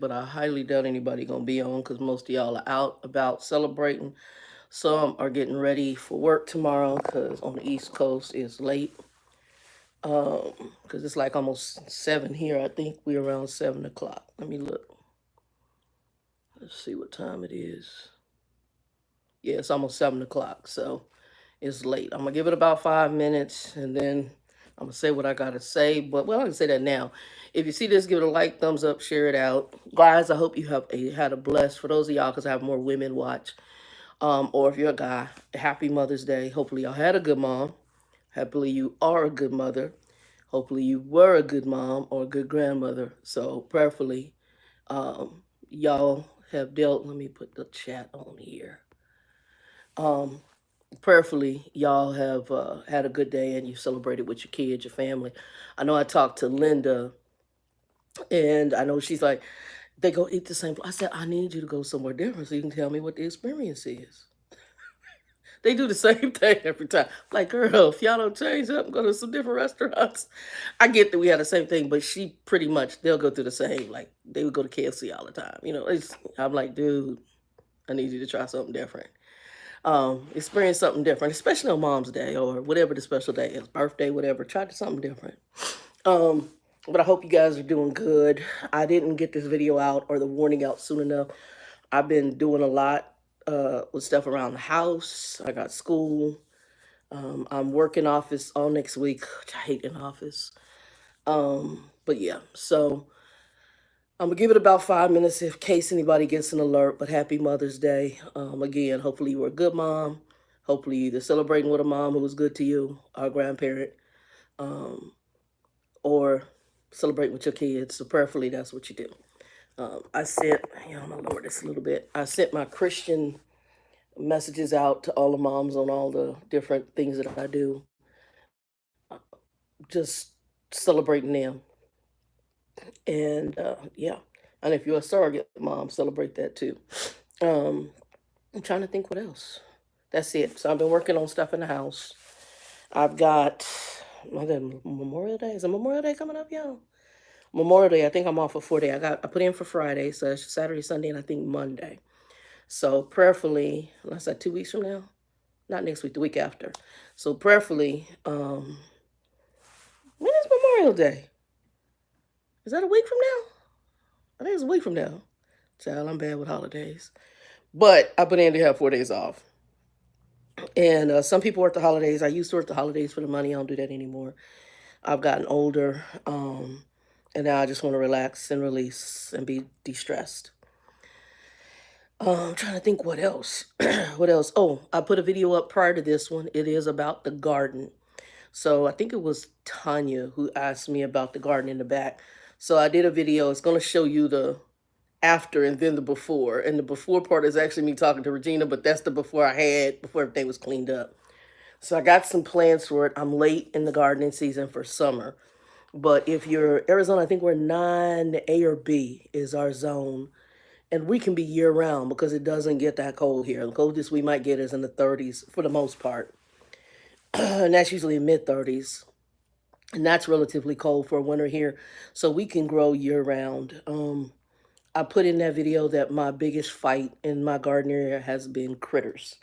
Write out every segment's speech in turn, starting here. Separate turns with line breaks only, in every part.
but I highly doubt anybody gonna be on because most of y'all are out about celebrating. Some are getting ready for work tomorrow because on the East Coast it's late. Because it's like almost 7 here. I think we're around 7 o'clock. Let me look. Let's see what time it is. Yeah, it's almost 7 o'clock, so it's late. I'm gonna give it about 5 minutes and then I'm gonna say what I gotta say. But well, I can say that now. If you see this, give it a like, thumbs up, share it out, guys. I hope you have had a blessed. For those of y'all, because I have more women watch. Or if you're a guy, happy Mother's Day. Hopefully, y'all had a good mom. Happily, you are a good mother. Hopefully, you were a good mom or a good grandmother. So, prayerfully, y'all have dealt. Let me put the chat on here. Um, Prayerfully, y'all have had a good day and you celebrated with your kids, your family. I know I talked to Linda, and I know she's like, they go eat the same. I said, I need you to go somewhere different so you can tell me what the experience is. They do the same thing every time. Like, girl, if y'all don't change up and go to some different restaurants. I get that we had the same thing, but she pretty much, they'll go through the same. Like, they would go to KFC all the time. I'm like, dude, I need you to try something different. Experience something different, especially on Mom's Day or whatever the special day is, birthday, whatever. Try something different. Um, but I hope you guys are doing good. I didn't get this video out or the warning out soon enough. I've been doing a lot with stuff around the house. I got school. I'm working office all next week, which I hate in office. But yeah, so I'm gonna give it about 5 minutes in case anybody gets an alert. But happy Mother's Day. Again, hopefully you were a good mom. Hopefully you're either celebrating with a mom who was good to you, or a grandparent, um, or celebrating with your kids. So prayerfully, that's what you do. I sent, I'm gonna lower this a little bit. I sent my Christian messages out to all the moms on all the different things that I do, just celebrating them. And yeah, and if you're a surrogate mom, celebrate that too. Um, I'm trying to think what else. That's it. So I've been working on stuff in the house. I've got Memorial Day. Is it Memorial Day coming up, y'all? Memorial Day. I think I'm off for 4 days. I put in for Friday, so it's Saturday, Sunday, and I think Monday. So prayerfully, that's like 2 weeks from now. Not next week, the week after. So prayerfully, when is Memorial Day? Is that a week from now? I think it's a week from now. Child, I'm bad with holidays. But I put in to have 4 days off. And some people work the holidays. I used to work the holidays for the money. I don't do that anymore. I've gotten older. And now I just want to relax and release and be de-stressed. I'm trying to think what else. What else? Oh, I put a video up prior to this one. It is about the garden. So I think it was Tanya who asked me about the garden in the back. So I did a video. It's going to show you the after and then the before. And the before part is actually me talking to Regina, but that's the before I had, before everything was cleaned up. So I got some plans for it. I'm late in the gardening season for summer. But if you're Arizona, I think we're 9A or B is our zone. And we can be year round because it doesn't get that cold here. The coldest we might get is in the 30s for the most part. And that's usually mid 30s. And that's relatively cold for winter here. So we can grow year round. I put in that video that my biggest fight in my garden area has been critters.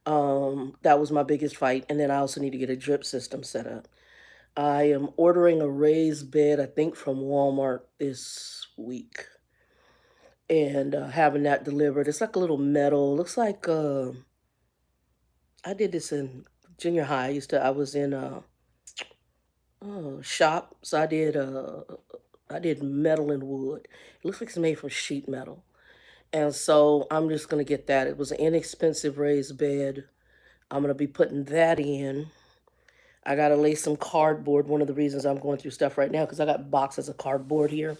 That was my biggest fight. And then I also need to get a drip system set up. I am ordering a raised bed, I think from Walmart this week. And having that delivered. It's like a little metal. Looks like I did this in junior high. I was in shop. So I did metal and wood. It looks like it's made from sheet metal. And so I'm just gonna get that. It was an inexpensive raised bed. I'm gonna be putting that in. I gotta lay some cardboard. One of the reasons I'm going through stuff right now, because I got boxes of cardboard here.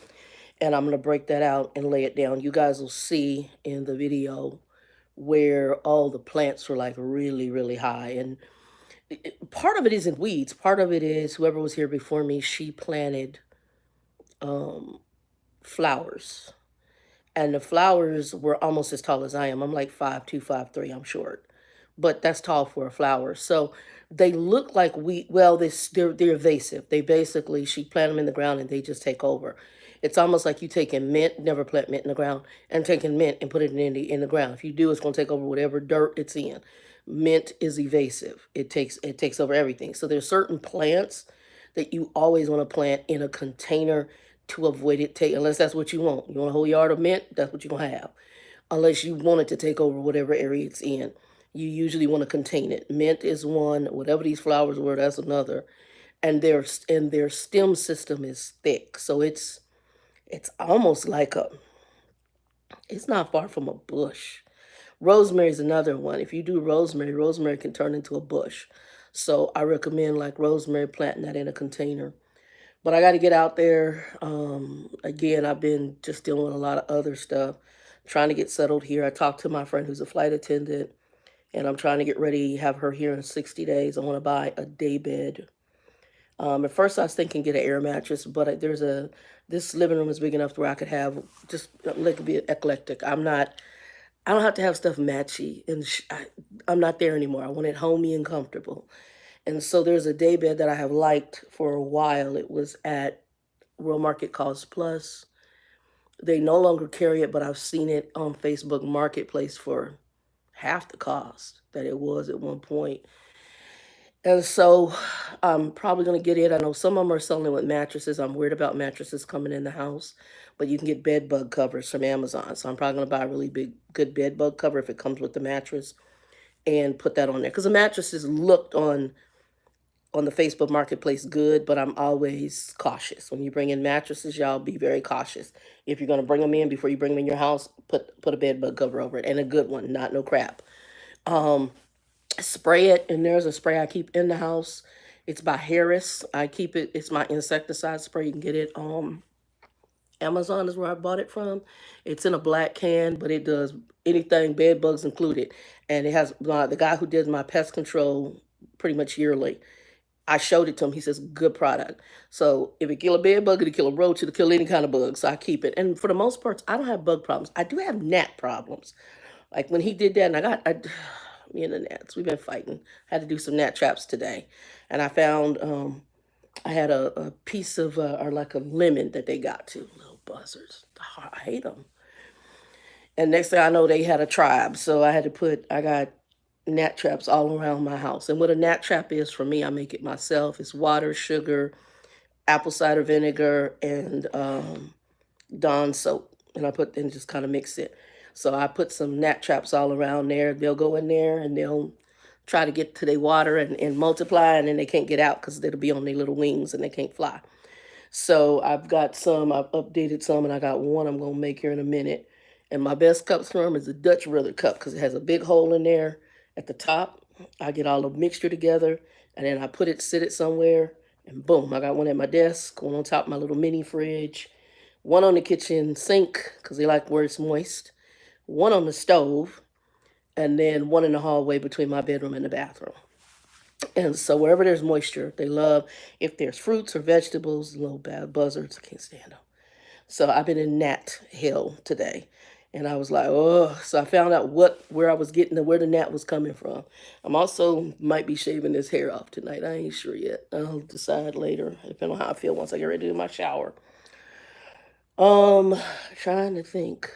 And I'm gonna break that out and lay it down. You guys will see in the video where all the plants were like really, really high. And part of it isn't weeds. Part of it is whoever was here before me, she planted um, flowers. And the flowers were almost as tall as I am. I'm like 5'2", 5'3". I'm short, but that's tall for a flower. So they look like we. Well, they're evasive. They basically she planted them in the ground and they just take over. It's almost like you taking mint, never plant mint in the ground, and taking mint and put it in the ground. If you do, it's going to take over whatever dirt it's in. Mint is evasive. It takes over everything. So there's certain plants that you always want to plant in a container to avoid it take, unless that's what you want. You want a whole yard of mint, that's what you're going to have. Unless you want it to take over whatever area it's in. You usually want to contain it. Mint is one, whatever these flowers were, that's another. And their stem system is thick. So it's almost like it's not far from a bush. Rosemary is another one. If you do rosemary, rosemary can turn into a bush. So I recommend like rosemary planting that in a container. But I got to get out there. Again, I've been just dealing with a lot of other stuff, trying to get settled here. I talked to my friend who's a flight attendant, and I'm trying to get ready, have her here in 60 days. I want to buy a day bed. At first, I was thinking get an air mattress, but this living room is big enough where I could have just like it be eclectic. I don't have to have stuff matchy, and I'm not there anymore. I want it homey and comfortable. And so there's a day bed that I have liked for a while. It was at World Market Cost Plus. They no longer carry it, but I've seen it on Facebook Marketplace for half the cost that it was at one point. And so I'm probably going to get it. I know some of them are selling with mattresses. I'm weird about mattresses coming in the house, but you can get bed bug covers from Amazon. So I'm probably going to buy a really big, good bed bug cover if it comes with the mattress and put that on there. Because the mattresses looked on the Facebook Marketplace good, but I'm always cautious. When you bring in mattresses, y'all be very cautious. If you're going to bring them in, before you bring them in your house, put a bed bug cover over it, and a good one, not no crap. Um, Spray it, and there's a spray I keep in the house. It's by Harris. I keep it. It's my insecticide spray. You can get it Amazon is where I bought it from. It's in a black can, but it does anything, bed bugs included. And it has the guy who did my pest control pretty much yearly. I showed it to him. He says, good product. So if it kill a bed bug, it'll kill a roach, it'll kill any kind of bug. So I keep it. And for the most part, I don't have bug problems. I do have gnat problems. Like when he did that, and me and the gnats, we've been fighting. I had to do some gnat traps today. And I found, I had a piece of, or like a lemon that they got to. Little buzzards. I hate them. And next thing I know, they had a tribe. So I got gnat traps all around my house. And what a gnat trap is for me, I make it myself. It's water, sugar, apple cider vinegar, and Dawn soap. And and just kind of mix it. So I put some gnat traps all around there. They'll go in there and they'll try to get to their water and multiply, and then they can't get out because it'll be on their little wings and they can't fly. So I've updated some, and I got one I'm going to make here in a minute. And my best cup form is a Dutch Brother cup because it has a big hole in there at the top. I get all the mixture together, and then sit it somewhere, and boom, I got one at my desk, one on top of my little mini fridge, one on the kitchen sink because they like where it's moist, one on the stove, and then one in the hallway between my bedroom and the bathroom. And so wherever there's moisture, they love, if there's fruits or vegetables, little bad buzzards, I can't stand them. So I've been in gnat hell today. And I was like, oh, so I found out where I was where the gnat was coming from. I'm also might be shaving this hair off tonight. I ain't sure yet. I'll decide later, depending on how I feel once I get ready to do my shower. Um, Trying to think.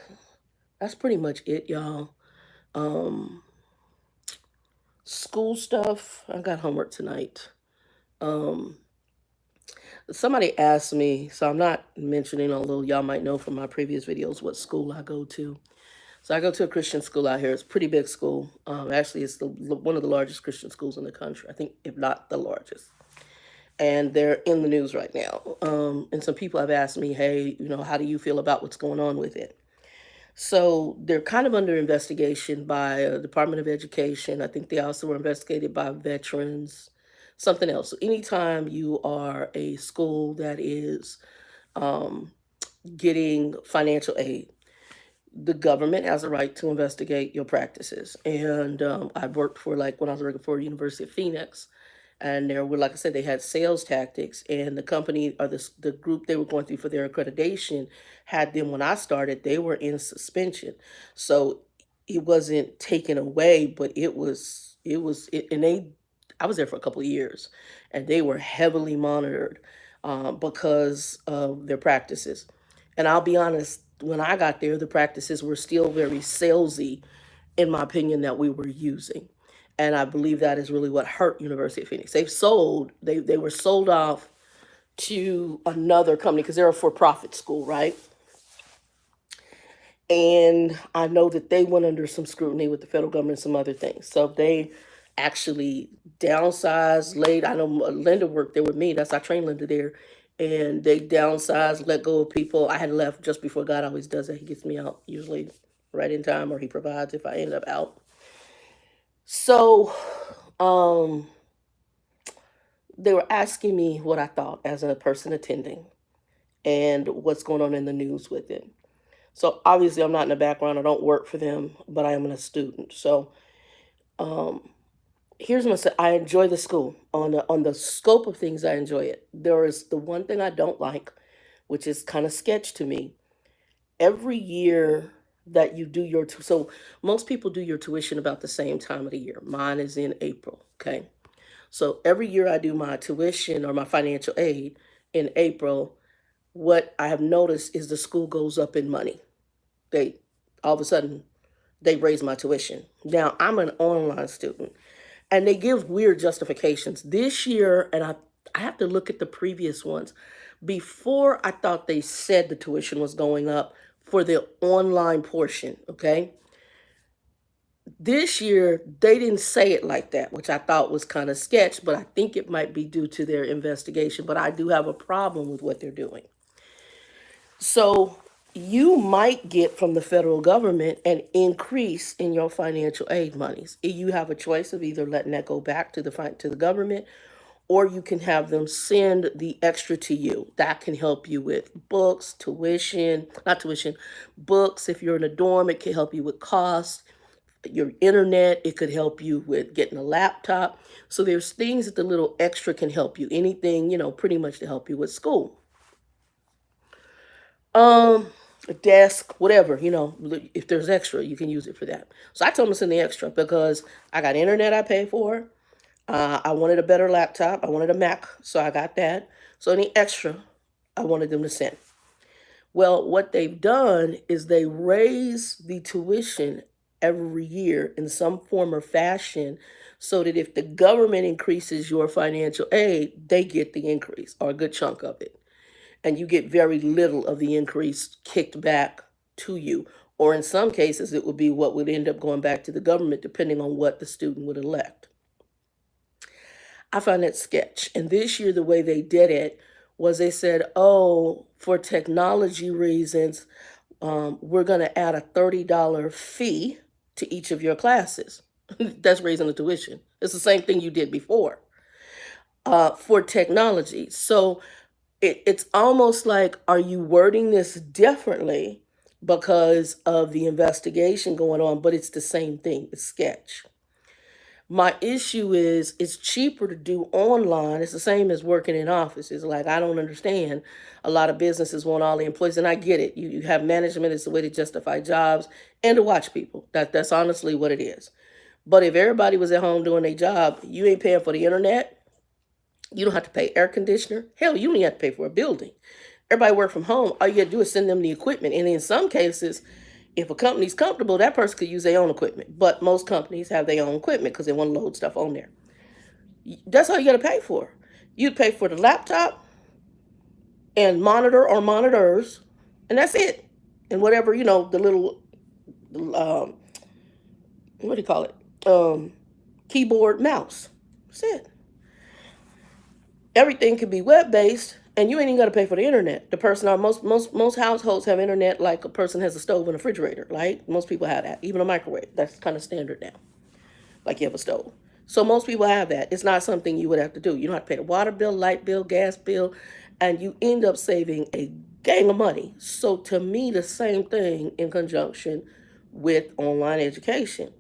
That's pretty much it, y'all. Um, School stuff. I got homework tonight. Um, Somebody asked me, so I'm not mentioning, although y'all might know from my previous videos what school I go to. So I go to a Christian school out here. It's a pretty big school. Actually, it's one of the largest Christian schools in the country. I think, if not the largest. And they're in the news right now. And some people have asked me, hey, how do you feel about what's going on with it? So they're kind of under investigation by Department of Education. I think they also were investigated by veterans, something else. So anytime you are a school that is um, getting financial aid, the government has a right to investigate your practices. And I've worked for, like, when I was working for University of Phoenix, and there were, like I said, they had sales tactics, and the company, or the group they were going through for their accreditation, had them, when I started, they were in suspension. So it wasn't taken away, but and I was there for a couple of years, and they were heavily monitored because of their practices. And I'll be honest, when I got there, the practices were still very salesy, in my opinion, that we were using. And I believe that is really what hurt University of Phoenix. They were sold off to another company because they're a for-profit school, right? And I know that they went under some scrutiny with the federal government and some other things. So they actually downsized, I know Linda worked there with me. I trained Linda there. And they downsized, let go of people. I had left just before. God always does that. He gets me out usually right in time, or he provides if I end up out. So they were asking me what I thought as a person attending and what's going on in the news with it. So obviously I'm not in the background. I don't work for them, but I am a student. So here's what I enjoy the school. On the scope of things, I enjoy it. There is the one thing I don't like, which is kind of sketch to me. Every year that you do so most people do your tuition about the same time of the year. Mine is in April, okay? So every year I do my tuition or my financial aid in April. What I have noticed is the school goes up in money. They all of a sudden they raise my tuition. Now I'm an online student, and they give weird justifications. This year, and I have to look at the previous ones. Before, I thought they said the tuition was going up for the online portion, okay? This year, they didn't say it like that, which I thought was kind of sketch, but I think it might be due to their investigation. But I do have a problem with what they're doing. So you might get from the federal government an increase in your financial aid monies. You have a choice of either letting that go back to the government, or you can have them send the extra to you. That can help you with books, not tuition, books. If you're in a dorm, it can help you with costs. Your internet, it could help you with getting a laptop. So there's things that the little extra can help you. Anything, pretty much to help you with school. A desk, whatever, if there's extra, you can use it for that. So I told them to send the extra because I got internet I pay for. I wanted a better laptop. I wanted a Mac, so I got that. So any extra, I wanted them to send. Well, what they've done is they raise the tuition every year in some form or fashion so that if the government increases your financial aid, they get the increase or a good chunk of it. And you get very little of the increase kicked back to you. Or in some cases, it would be what would end up going back to the government, depending on what the student would elect. I find that sketch. And this year, the way they did it was they said, oh, for technology reasons, we're going to add a $30 fee to each of your classes. That's raising the tuition. It's the same thing you did before for technology. So it's almost like, are you wording this differently because of the investigation going on? But it's the same thing. It's sketch. My issue is it's cheaper to do online. It's the same as working in offices. Like, I don't understand. A lot of businesses want all the employees, and I get it. You have management. It's a way to justify jobs and to watch people. That's honestly what it is. But if everybody was at home doing their job, you ain't paying for the internet. You don't have to pay air conditioner. Hell, you don't even have to pay for a building. Everybody work from home. All you got to do is send them the equipment. And in some cases, if a company's comfortable, that person could use their own equipment. But most companies have their own equipment because they want to load stuff on there. That's all you got to pay for. You'd pay for the laptop and monitor or monitors, and that's it. And whatever, the little, what do you call it? Keyboard, mouse. That's it. Everything can be web-based, and you ain't even got to pay for the internet. The person, most households have internet like a person has a stove and a refrigerator, right? Most people have that, even a microwave. That's kind of standard now, like you have a stove. So most people have that. It's not something you would have to do. You don't have to pay the water bill, light bill, gas bill, and you end up saving a gang of money. So to me, the same thing in conjunction with online education.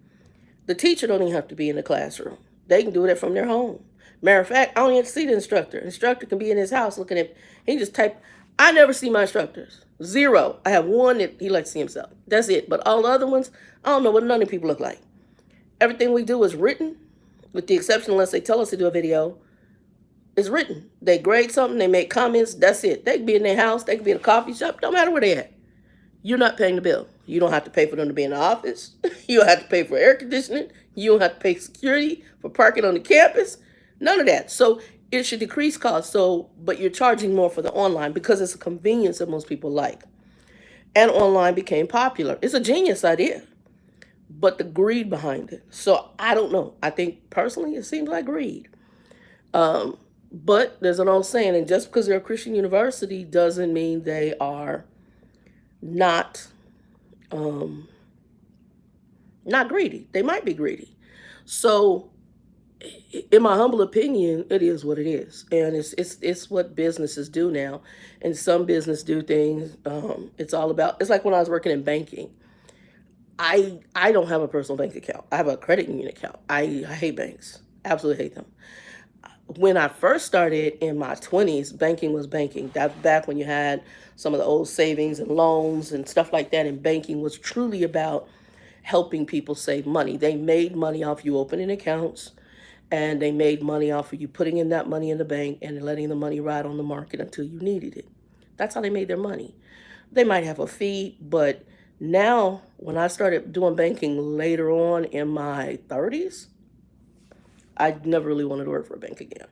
The teacher don't even have to be in the classroom. They can do it from their home. Matter of fact, I don't even see the instructor. The instructor can be in his house looking at, he just type. I never see my instructors. Zero. I have one that he likes to see himself. That's it. But all the other ones, I don't know what none of people look like. Everything we do is written, with the exception unless they tell us to do a video. It's written. They grade something, they make comments, that's it. They can be in their house, they can be in a coffee shop, no matter where they at. You're not paying the bill. You don't have to pay for them to be in the office. You don't have to pay for air conditioning. You don't have to pay security for parking on the campus. None of that. So it should decrease costs. So, but you're charging more for the online because it's a convenience that most people like. And online became popular. It's a genius idea, but the greed behind it. So I don't know. I think personally it seems like greed. But there's an old saying, and just because they're a Christian university doesn't mean they are not not greedy. They might be greedy. So, in my humble opinion, it is what it is, and it's what businesses do now. And some business do things. It's all about. It's like when I was working in banking. I don't have a personal bank account. I have a credit union account. I hate banks. Absolutely hate them. When I first started in my 20s, banking was banking. That's back when you had some of the old savings and loans and stuff like that. And banking was truly about helping people save money. They made money off you opening accounts, and they made money off of you putting in that money in the bank and letting the money ride on the market until you needed it. That's how they made their money. They might have a fee, but now when I started doing banking later on in my 30s, I never really wanted to work for a bank again.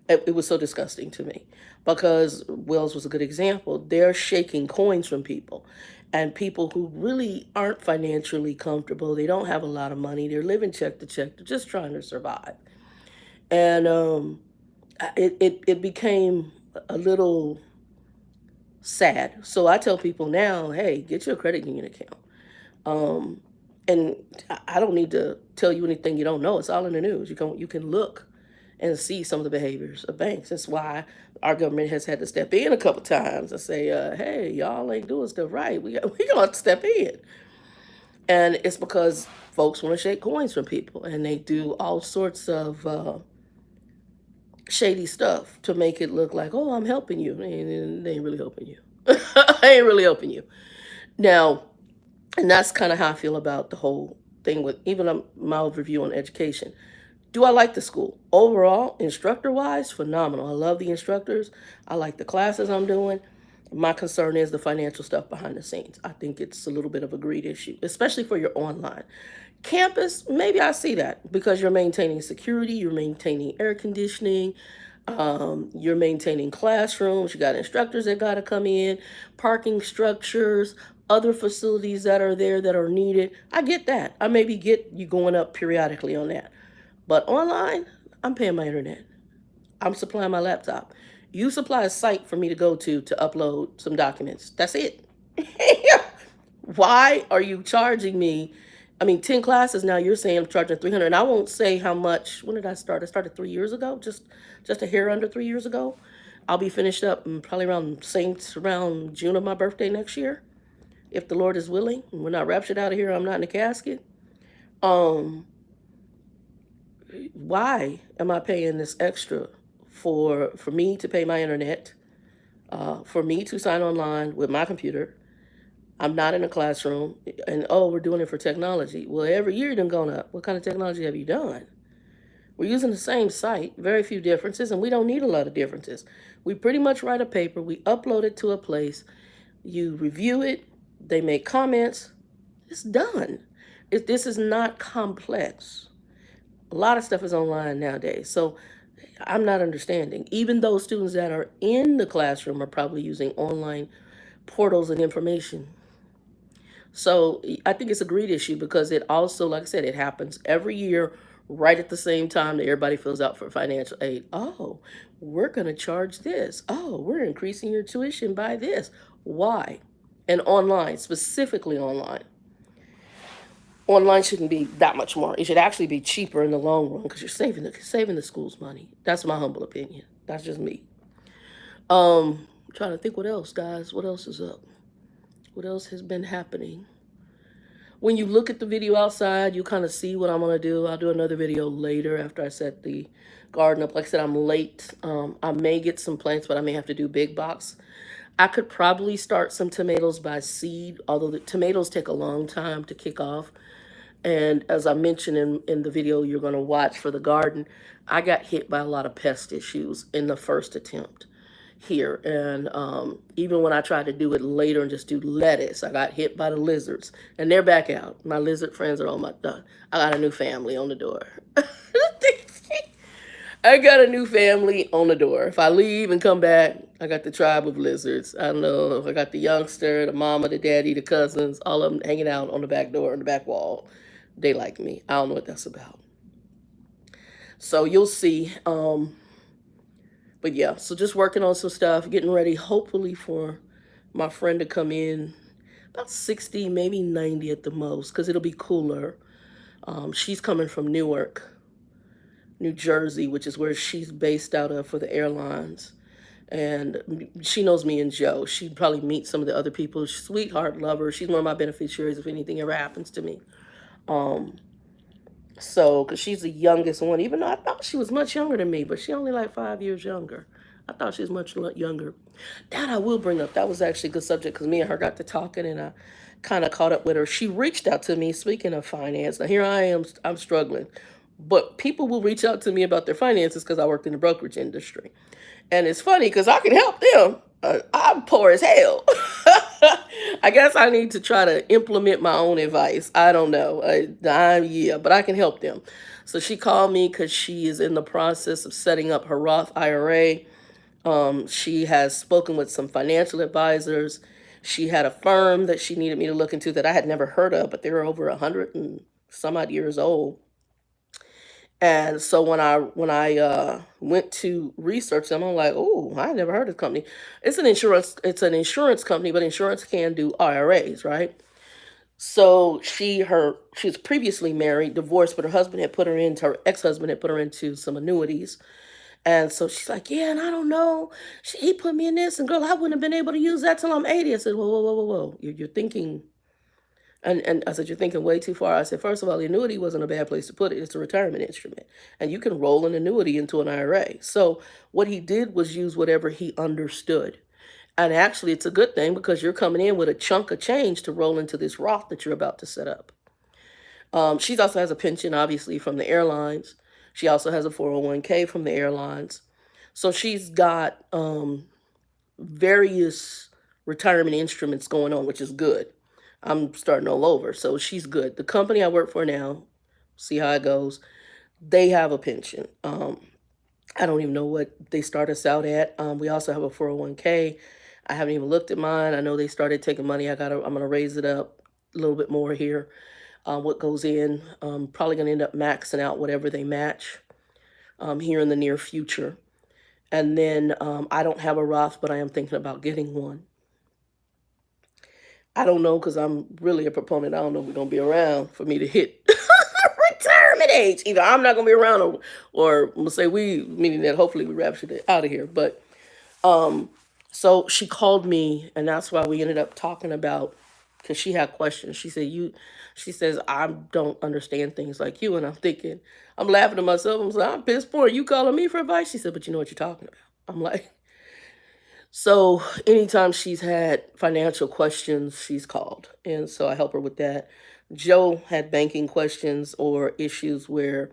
It was so disgusting to me because Wells was a good example. They're shaking coins from people, and people who really aren't financially comfortable. They don't have a lot of money. They're living check to check. They're just trying to survive. And it became a little sad. So I tell people now, hey, get your credit union account. And I don't need to tell you anything you don't know. It's all in the news. You can look and see some of the behaviors of banks. That's why our government has had to step in a couple times and say, hey, y'all ain't doing stuff right. We gonna have to step in. And it's because folks want to shake coins from people, and they do all sorts of shady stuff to make it look like, oh, I'm helping you. And they ain't really helping you. I ain't really helping you. Now, and that's kind of how I feel about the whole thing with even my overview on education. Do I like the school? Overall, instructor wise, phenomenal. I love the instructors. I like the classes I'm doing. My concern is the financial stuff behind the scenes. I think it's a little bit of a greed issue, especially for your online. Campus, maybe I see that because you're maintaining security, you're maintaining air conditioning, you're maintaining classrooms, you got instructors that got to come in, parking structures, other facilities that are there that are needed. I get that. I maybe get you going up periodically on that. But online, I'm paying my internet. I'm supplying my laptop. You supply a site for me to go to upload some documents. That's it. Why are you charging me? I mean, 10 classes now, you're saying I'm charging 300. And I won't say how much. When did I start? I started 3 years ago, just a hair under 3 years ago. I'll be finished up probably around June of my birthday next year, if the Lord is willing. We're not raptured out of here. I'm not in a casket. Um, why am I paying this extra for me to pay my internet, for me to sign online with my computer? I'm not in a classroom, and oh, we're doing it for technology. Well, every year you've gone up. What kind of technology have you done? We're using the same site, very few differences, and we don't need a lot of differences. We pretty much write a paper, we upload it to a place, you review it, they make comments, it's done. This is not complex. A lot of stuff is online nowadays. So I'm not understanding. Even those students that are in the classroom are probably using online portals and information. So I think it's a greed issue because it also, like I said, it happens every year right at the same time that everybody fills out for financial aid. Oh, we're going to charge this. Oh, we're increasing your tuition by this. Why? And online, specifically online. Online shouldn't be that much more. It should actually be cheaper in the long run because you're saving the school's money. That's my humble opinion. That's just me. I'm trying to think what else, guys. What else is up? What else has been happening? When you look at the video outside, you kind of see what I'm going to do. I'll do another video later after I set the garden up. Like I said, I'm late. I may get some plants, but I may have to do big box. I could probably start some tomatoes by seed, although the tomatoes take a long time to kick off. And as I mentioned in the video you're going to watch for the garden, I got hit by a lot of pest issues in the first attempt here. And even when I tried to do it later and just do lettuce, I got hit by the lizards. And they're back out. My lizard friends are on my done. I got a new family on the door. I got a new family on the door. If I leave and come back, I got the tribe of lizards. I don't know if I got the youngster, the mama, the daddy, the cousins, all of them hanging out on the back door, on the back wall. They like me. I don't know what that's about. So you'll see. But yeah, so just working on some stuff, getting ready, hopefully for my friend to come in about 60, maybe 90 at the most, because it'll be cooler. She's coming from Newark, New Jersey, which is where she's based out of for the airlines. And she knows me and Joe. She'd probably meet some of the other people. Sweetheart, lover. She's one of my beneficiaries if anything ever happens to me. So, because she's the youngest one, even though I thought she was much younger than me, but she only like 5 years younger. I thought she was much younger. That I will bring up. That was actually a good subject because me and her got to talking and I kind of caught up with her. She reached out to me, speaking of finance. Now, here I am, I'm struggling. But people will reach out to me about their finances because I worked in the brokerage industry. And it's funny because I can help them. I'm poor as hell. I guess I need to try to implement my own advice. I don't know. Yeah, but I can help them. So she called me because she is in the process of setting up her Roth IRA. She has spoken with some financial advisors. She had a firm that she needed me to look into that I had never heard of, but they were over 100 and some odd years old. And so when I went to research them, I'm like, oh, I never heard of the company. It's an insurance company, but insurance can do IRAs, right? So she was previously married, divorced, but her ex-husband had put her into some annuities. And so she's like, yeah, and I don't know. He put me in this, and girl, I wouldn't have been able to use that till I'm 80. I said, whoa, whoa, whoa, whoa, whoa. You're thinking. And I said, you're thinking way too far. I said, first of all, the annuity wasn't a bad place to put it. It's a retirement instrument. And you can roll an annuity into an IRA. So what he did was use whatever he understood. And actually, it's a good thing because you're coming in with a chunk of change to roll into this Roth that you're about to set up. She also has a pension, obviously, from the airlines. She also has a 401k from the airlines. So she's got various retirement instruments going on, which is good. I'm starting all over. So she's good. The company I work for now, see how it goes, they have a pension. I don't even know what they start us out at. We also have a 401k. I haven't even looked at mine. I know they started taking money. I'm going to raise it up a little bit more here. What goes in, probably going to end up maxing out whatever they match here in the near future. And then I don't have a Roth, but I am thinking about getting one. I don't know because I'm really a proponent. I don't know if we're going to be around for me to hit retirement age. Either I'm not going to be around or we'll say meaning that hopefully we raptured it out of here. But so she called me and that's why we ended up talking about, because she had questions. She says, I don't understand things like you. And I'm thinking, I'm laughing to myself. I'm like, I'm pissed poor. You calling me for advice? She said, but you know what you're talking about. I'm like, so anytime she's had financial questions, she's called. And so I help her with that. Joe had banking questions or issues where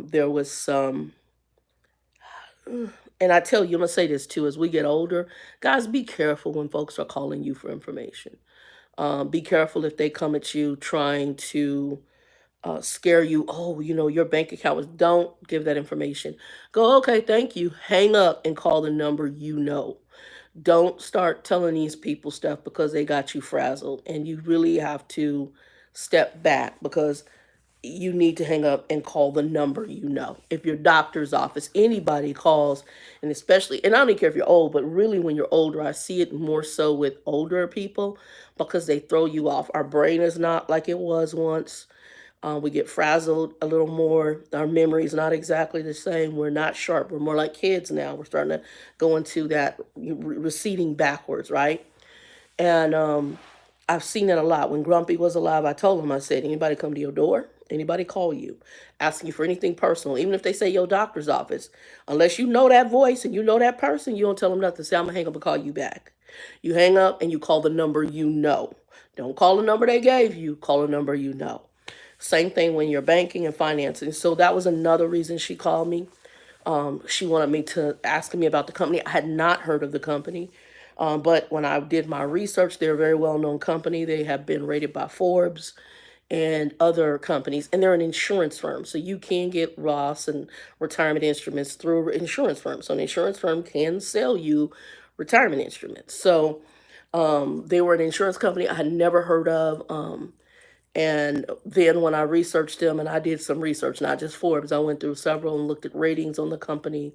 there was some, and I tell you, I'm going to say this too, as we get older, guys, be careful when folks are calling you for information. Be careful if they come at you trying to scare you. Oh, your bank account was, don't give that information. Go, okay, thank you. Hang up and call the number you know. Don't start telling these people stuff because they got you frazzled. And you really have to step back because you need to hang up and call the number you know. If your doctor's office, anybody calls, and especially, and I don't even care if you're old, but really when you're older, I see it more so with older people because they throw you off. Our brain is not like it was once. We get frazzled a little more. Our memory is not exactly the same. We're not sharp. We're more like kids now. We're starting to go into that receding backwards, right? And I've seen that a lot. When Grumpy was alive, I told him, I said, anybody come to your door? Anybody call you, asking you for anything personal, even if they say your doctor's office, unless you know that voice and you know that person, you don't tell them nothing. Say, I'm going to hang up and call you back. You hang up and you call the number you know. Don't call the number they gave you. Call the number you know. Same thing when you're banking and financing. So that was another reason she called me. She wanted me to ask me about the company. I had not heard of the company. But when I did my research, they're a very well-known company. They have been rated by Forbes and other companies, and they're an insurance firm. So you can get Ross and retirement instruments through insurance firms. So an insurance firm can sell you retirement instruments. So they were an insurance company I had never heard of. And then when I researched them, and I did some research, not just Forbes, I went through several and looked at ratings on the company,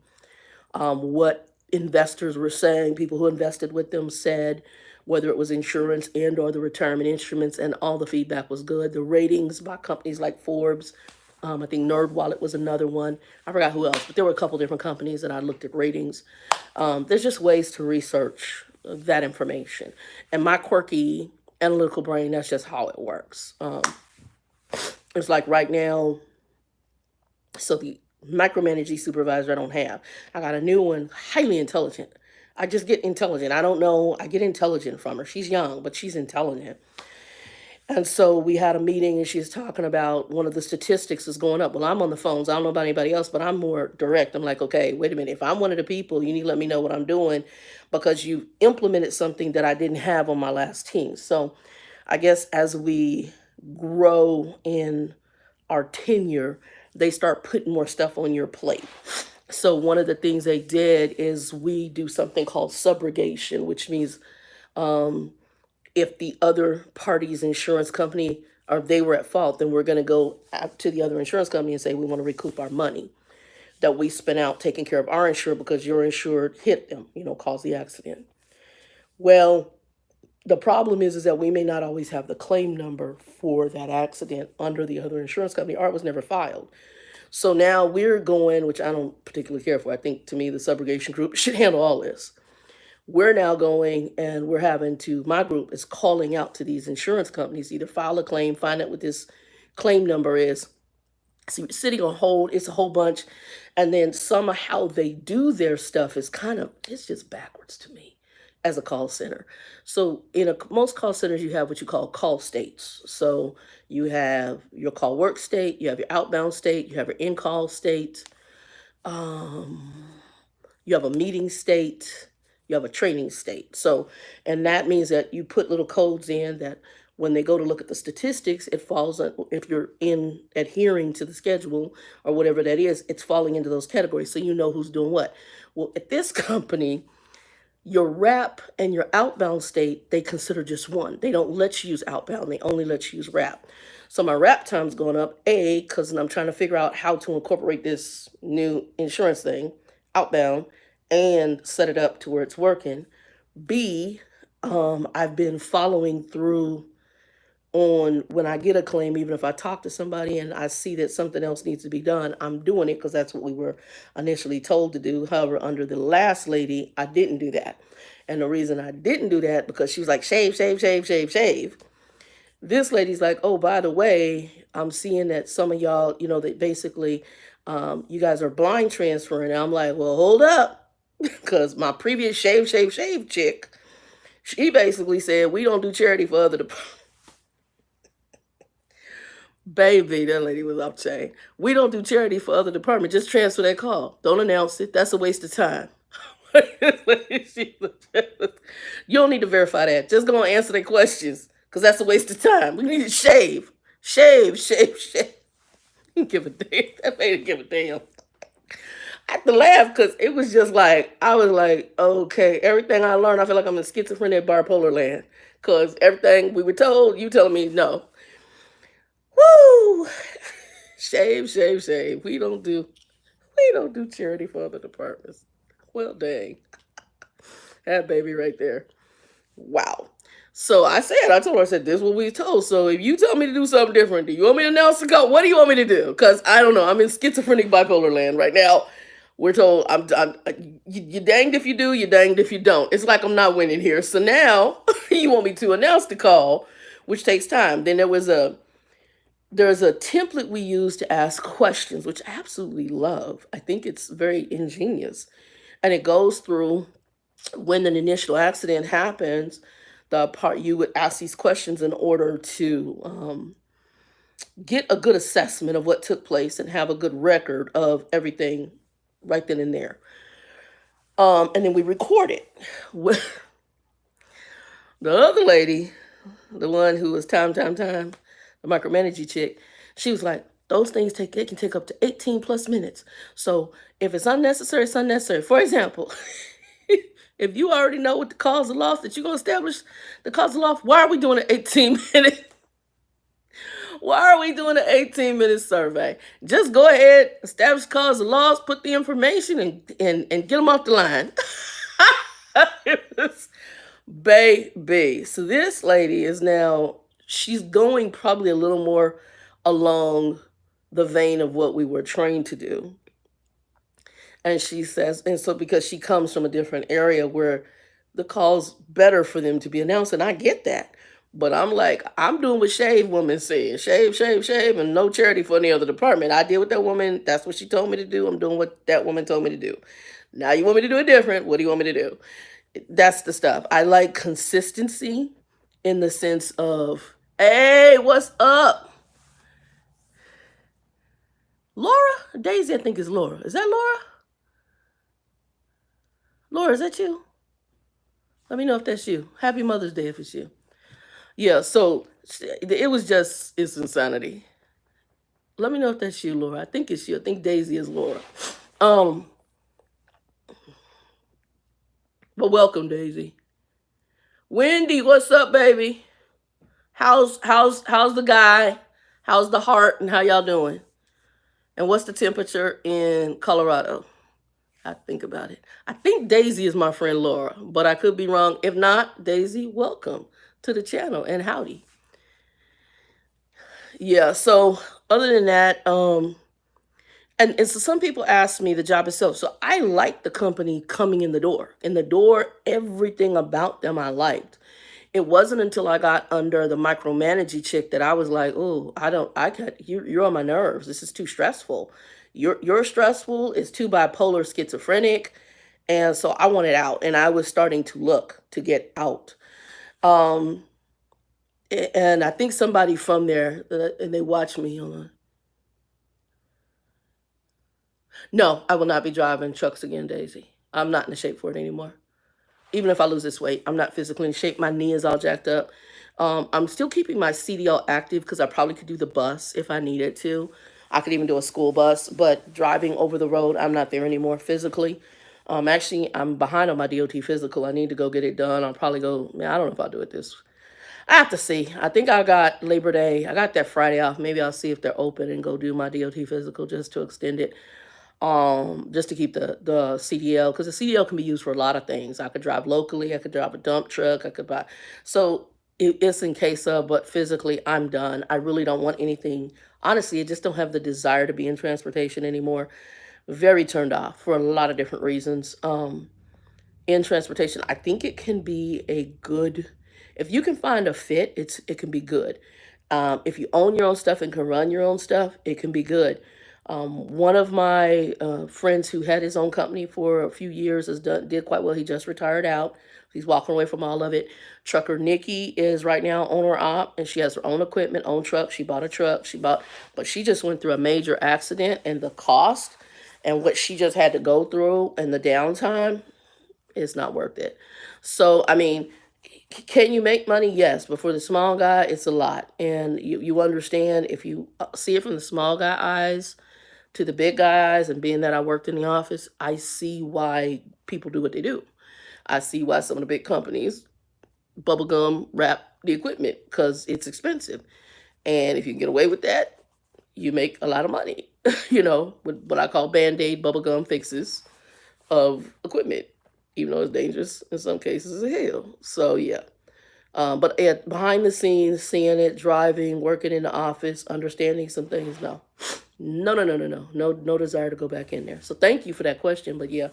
what investors were saying, people who invested with them said, whether it was insurance and or the retirement instruments, and all the feedback was good. The ratings by companies like Forbes, I think NerdWallet was another one. I forgot who else, but there were a couple different companies that I looked at ratings. There's just ways to research that information. And my quirky analytical brain, that's just how it works. It's like right now, so the micromanaging supervisor I don't have. I got a new one, highly intelligent. I just get intelligent. I don't know. I get intelligent from her. She's young, but she's intelligent. And so we had a meeting and she's talking about one of the statistics is going up. Well, I'm on the phones. I don't know about anybody else, but I'm more direct. I'm like, okay, wait a minute. If I'm one of the people, you need to let me know what I'm doing because you implemented something that I didn't have on my last team. So I guess as we grow in our tenure, they start putting more stuff on your plate. So one of the things they did is we do something called subrogation, which means if the other party's insurance company or they were at fault, then we're going to go out to the other insurance company and say we want to recoup our money that we spent out taking care of our insured because your insured hit them, caused the accident. Well, the problem is that we may not always have the claim number for that accident under the other insurance company, or it was never filed. So now we're going, which I don't particularly care for. I think to me the subrogation group should handle all this. We're now going and we're having to, my group is calling out to these insurance companies, either file a claim, find out what this claim number is, sitting on hold, it's a whole bunch. And then somehow they do their stuff is it's just backwards to me as a call center. So most call centers, you have what you call call states. So you have your call work state, you have your outbound state, you have your in-call state, you have a meeting state, you have a training state. So, and that means that you put little codes in that when they go to look at the statistics, it falls on, if you're in adhering to the schedule or whatever that is, it's falling into those categories. So you know who's doing what. Well, at this company, your wrap and your outbound state, they consider just one. They don't let you use outbound. They only let you use wrap. So my wrap time's going up, A, because I'm trying to figure out how to incorporate this new insurance thing, outbound, and set it up to where it's working. B, I've been following through on when I get a claim, even if I talk to somebody and I see that something else needs to be done, I'm doing it because that's what we were initially told to do. However, under the last lady, I didn't do that. And the reason I didn't do that because she was like, shave, shave, shave, shave, shave. This lady's like, oh, by the way, I'm seeing that some of y'all, that basically you guys are blind transferring. And I'm like, well, hold up. Because my previous shave, shave, shave chick, she basically said, we don't do charity for other departments. Baby, that lady was up chain. We don't do charity for other departments. Just transfer that call. Don't announce it. That's a waste of time. You don't need to verify that. Just go and answer their questions because that's a waste of time. We need to shave. Shave, shave, shave. Give a damn. That made it give a damn. I had to laugh because it was just like, I was like, okay, everything I learned, I feel like I'm in schizophrenic bipolar land because everything we were told, you telling me no. Woo! Shave, shave, shave. We don't do charity for other departments. Well, dang. That baby right there. Wow. So I told her, I said, this is what we told. So if you tell me to do something different, do you want me to announce the call? What do you want me to do? Because I don't know. I'm in schizophrenic bipolar land right now. We're told you danged if you do, you danged if you don't. It's like I'm not winning here. So now you want me to announce the call, which takes time. Then there's a template we use to ask questions, which I absolutely love. I think it's very ingenious. And it goes through when an initial accident happens, the part you would ask these questions in order to get a good assessment of what took place and have a good record of everything right then and there. And then we record it. The other lady, the one who was time, the micromanaging chick, she was like, those things they can take up to 18 plus minutes. So if it's unnecessary, it's unnecessary. For example, if you already know what the cause of loss that you're gonna establish the cause of loss, why are we doing an 18-minute? Why are we doing an 18-minute survey? Just go ahead, establish cause of loss, put the information, and get them off the line. Baby. So this lady is now, she's going probably a little more along the vein of what we were trained to do. And she says, and so because she comes from a different area where the call's better for them to be announced, and I get that. But I'm like, I'm doing what Shave Woman said. Shave, shave, shave, and no charity for any other department. I did what that woman, that's what she told me to do. I'm doing what that woman told me to do. Now you want me to do it different. What do you want me to do? That's the stuff. I like consistency in the sense of, hey, what's up? Laura? Daisy, I think is Laura. Is that Laura? Laura, is that you? Let me know if that's you. Happy Mother's Day if it's you. Yeah, so it was just, it's insanity. Let me know if that's you, Laura. I think it's you. I think Daisy is Laura. But welcome, Daisy. Wendy, what's up, baby? How's the guy? How's the heart? And how y'all doing? And what's the temperature in Colorado? I think about it. I think Daisy is my friend Laura, but I could be wrong. If not, Daisy, welcome to the channel and howdy. Yeah, so other than that, and so some people ask me the job itself. So I liked the company coming in the door. In the door, everything about them I liked. It wasn't until I got under the micromanaging chick that I was like, oh, I can't, you're on my nerves. This is too stressful. You're stressful. It's too bipolar, schizophrenic. And so I wanted out, and I was starting to look to get out. And I think somebody from there, and they watch me. Hold on. No, I will not be driving trucks again, Daisy. I'm not in the shape for it anymore. Even if I lose this weight, I'm not physically in shape. My knee is all jacked up. I'm still keeping my CDL active because I probably could do the bus if I needed to. I could even do a school bus, but driving over the road, I'm not there anymore physically. Actually, I'm behind on my DOT physical. I need to go get it done. I'll probably go, man, I don't know if I'll do it this. I have to see. I think I got Labor Day. I got that Friday off. Maybe I'll see if they're open and go do my DOT physical just to extend it. Just to keep the CDL, because the CDL can be used for a lot of things. I could drive locally, I could drive a dump truck, I could buy. So it's in case of, but physically I'm done. I really don't want anything. Honestly, I just don't have the desire to be in transportation anymore. Very turned off for a lot of different reasons. In transportation, I think it can be a good, if you can find a fit, it can be good. If you own your own stuff and can run your own stuff, it can be good. One of my friends who had his own company for a few years did quite well. He just retired out. He's walking away from all of it. Trucker Nikki is right now owner op, and she has her own equipment, own truck. She bought a truck. But she just went through a major accident, and the cost and what she just had to go through and the downtime is not worth it. So, I mean, can you make money? Yes, but for the small guy, it's a lot. And you understand if you see it from the small guy eyes to the big guys, and being that I worked in the office, I see why people do what they do. I see why some of the big companies bubblegum wrap the equipment because it's expensive. And if you can get away with that, you make a lot of money, with what I call Band-Aid bubblegum fixes of equipment, even though it's dangerous in some cases as hell. So yeah. But behind the scenes, seeing it, driving, working in the office, understanding some things, no. No desire to go back in there. So thank you for that question. But yeah,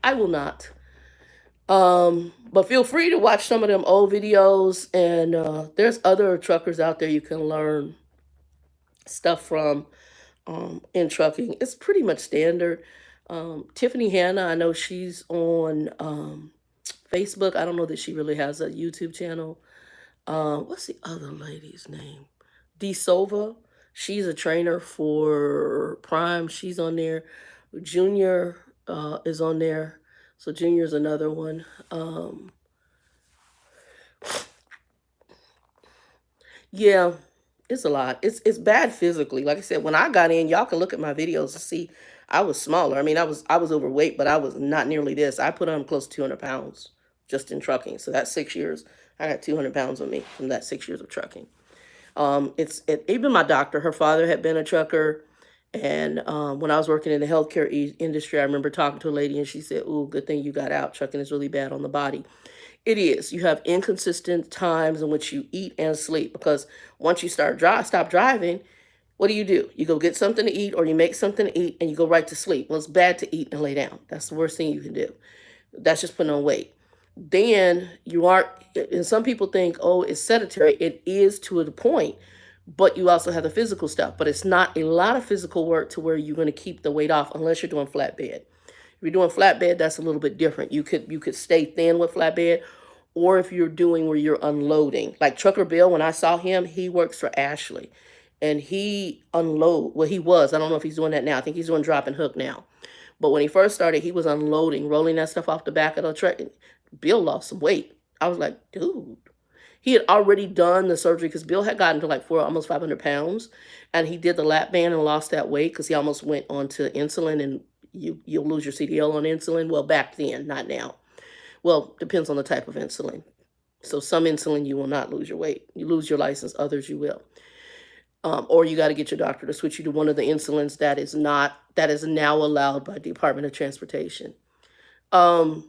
I will not. But feel free to watch some of them old videos. And there's other truckers out there you can learn stuff from in trucking. It's pretty much standard. Tiffany Hanna, I know she's on Facebook. I don't know that she really has a YouTube channel. What's the other lady's name? D Silva. She's a trainer for Prime. She's on there. Junior is on there. So Junior's another one. Yeah, it's a lot. It's bad physically. Like I said, when I got in, y'all can look at my videos to see I was smaller. I mean, I was overweight, but I was not nearly this. I put on close to 200 pounds just in trucking. So that's 6 years. I got 200 pounds on me from that 6 years of trucking. Even my doctor, her father had been a trucker. And when I was working in the healthcare industry, I remember talking to a lady and she said, "Ooh, good thing you got out. Trucking is really bad on the body." It is. You have inconsistent times in which you eat and sleep because once you stop driving, what do? You go get something to eat or you make something to eat and you go right to sleep. Well, it's bad to eat and lay down. That's the worst thing you can do. That's just putting on weight. Then you are, and some people think, oh, it's sedentary. It is to a point, but you also have the physical stuff. But it's not a lot of physical work to where you're going to keep the weight off unless you're doing flatbed. If you're doing flatbed, that's a little bit different. You could stay thin with flatbed, or if you're doing where you're unloading. Like Trucker Bill, when I saw him, he works for Ashley, and he unload. Well, he was. I don't know if he's doing that now. I think he's doing drop and hook now. But when he first started, he was unloading, rolling that stuff off the back of the truck. Bill lost some weight. I was like, dude. He had already done the surgery because Bill had gotten to like almost 500 pounds, and he did the lap band and lost that weight because he almost went onto insulin, and you'll lose your CDL on insulin. Well, back then, not now. Well, depends on the type of insulin. So some insulin you will not lose your weight. You lose your license, others you will. Or you got to get your doctor to switch you to one of the insulins that is now allowed by Department of Transportation. Um,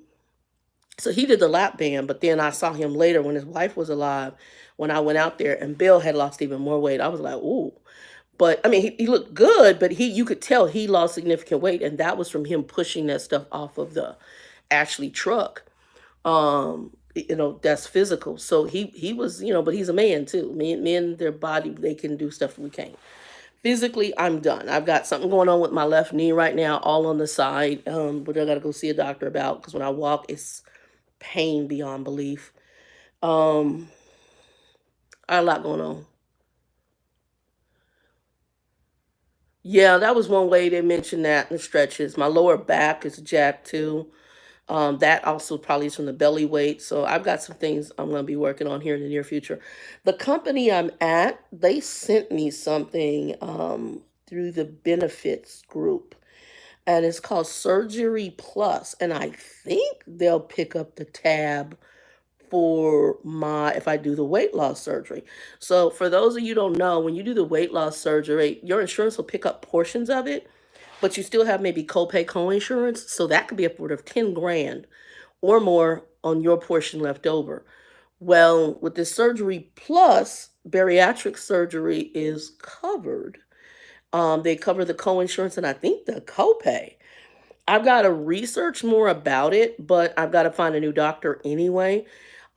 so he did the lap band, but then I saw him later when his wife was alive. When I went out there, and Bill had lost even more weight. I was like, ooh. But I mean, he looked good, but you could tell he lost significant weight, and that was from him pushing that stuff off of the Ashley truck. That's physical. So he was, but he's a man too. Men, their body, they can do stuff we can't. Physically, I'm done. I've got something going on with my left knee right now, all on the side, but I got to go see a doctor about because when I walk, it's pain beyond belief. Um, I had a lot going on. Yeah, that was one way they mentioned that in the stretches. My lower back is jacked too. That also probably is from the belly weight. So I've got some things I'm going to be working on here in the near future. The company I'm at, they sent me something through the benefits group, and it's called Surgery Plus. And I think they'll pick up the tab for my if I do the weight loss surgery. So for those of you who don't know, when you do the weight loss surgery, your insurance will pick up portions of it, but you still have maybe copay co-insurance. So that could be upward of 10 grand or more on your portion left over. Well, with this surgery plus, bariatric surgery is covered. They cover the co-insurance and I think the copay. I've got to research more about it, but I've got to find a new doctor anyway.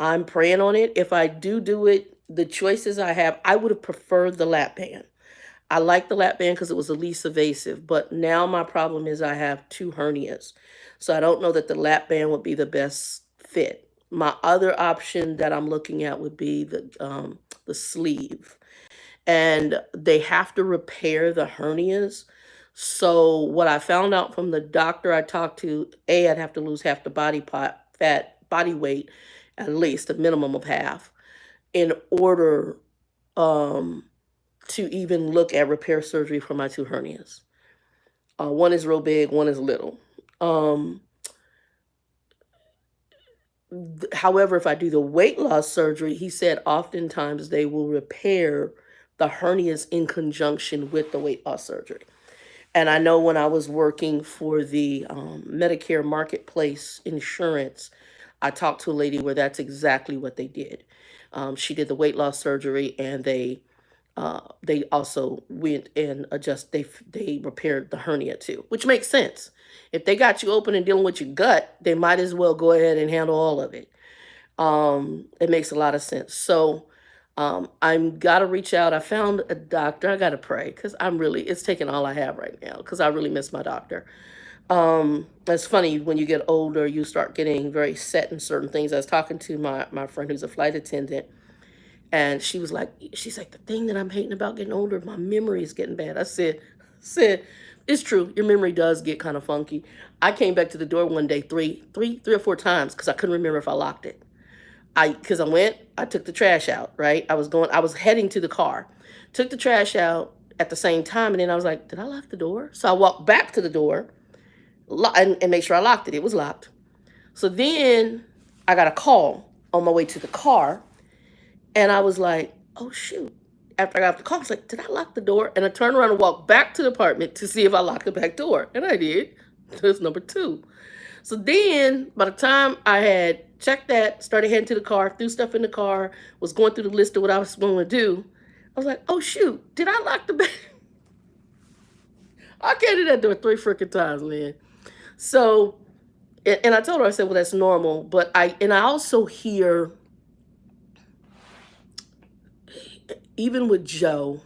I'm praying on it. If I do it, the choices I have, I would have preferred the lap band. I like the lap band because it was the least invasive, but now my problem is I have two hernias. So I don't know that the lap band would be the best fit. My other option that I'm looking at would be the sleeve, and they have to repair the hernias. So what I found out from the doctor I talked to, I'd have to lose half the body weight, at least a minimum of half, in order um, to even look at repair surgery for my two hernias. One is real big, one is little. Um, However, if I do the weight loss surgery, he said oftentimes they will repair the hernias in conjunction with the weight loss surgery. And I know when I was working for the Medicare Marketplace insurance, I talked to a lady where that's exactly what they did. She did the weight loss surgery, and they also went and they repaired the hernia too, which makes sense. If they got you open and dealing with your gut, they might as well go ahead and handle all of it. It makes a lot of sense. So I'm gotta reach out. I found a doctor. I gotta pray because it's taking all I have right now because I really miss my doctor. It's funny when you get older, you start getting very set in certain things. I was talking to my friend who's a flight attendant, And she's like, the thing that I'm hating about getting older, my memory is getting bad. I said, it's true. Your memory does get kind of funky. I came back to the door one day, three or four times because I couldn't remember if I locked it. Because I took the trash out, right? I was heading to the car, took the trash out at the same time. And then I was like, did I lock the door? So I walked back to the door and make sure I locked it. It was locked. So then I got a call on my way to the car. And I was like, oh, shoot. After I got off the call, I was like, did I lock the door? And I turned around and walked back to the apartment to see if I locked the back door. And I did. That's number 2. So then, by the time I had checked that, started heading to the car, threw stuff in the car, was going through the list of what I was going to do, I was like, oh, shoot, did I lock the back? I can't do that door 3 freaking times, man. So, and I told her, I said, well, that's normal. But I also hear, even with Joe,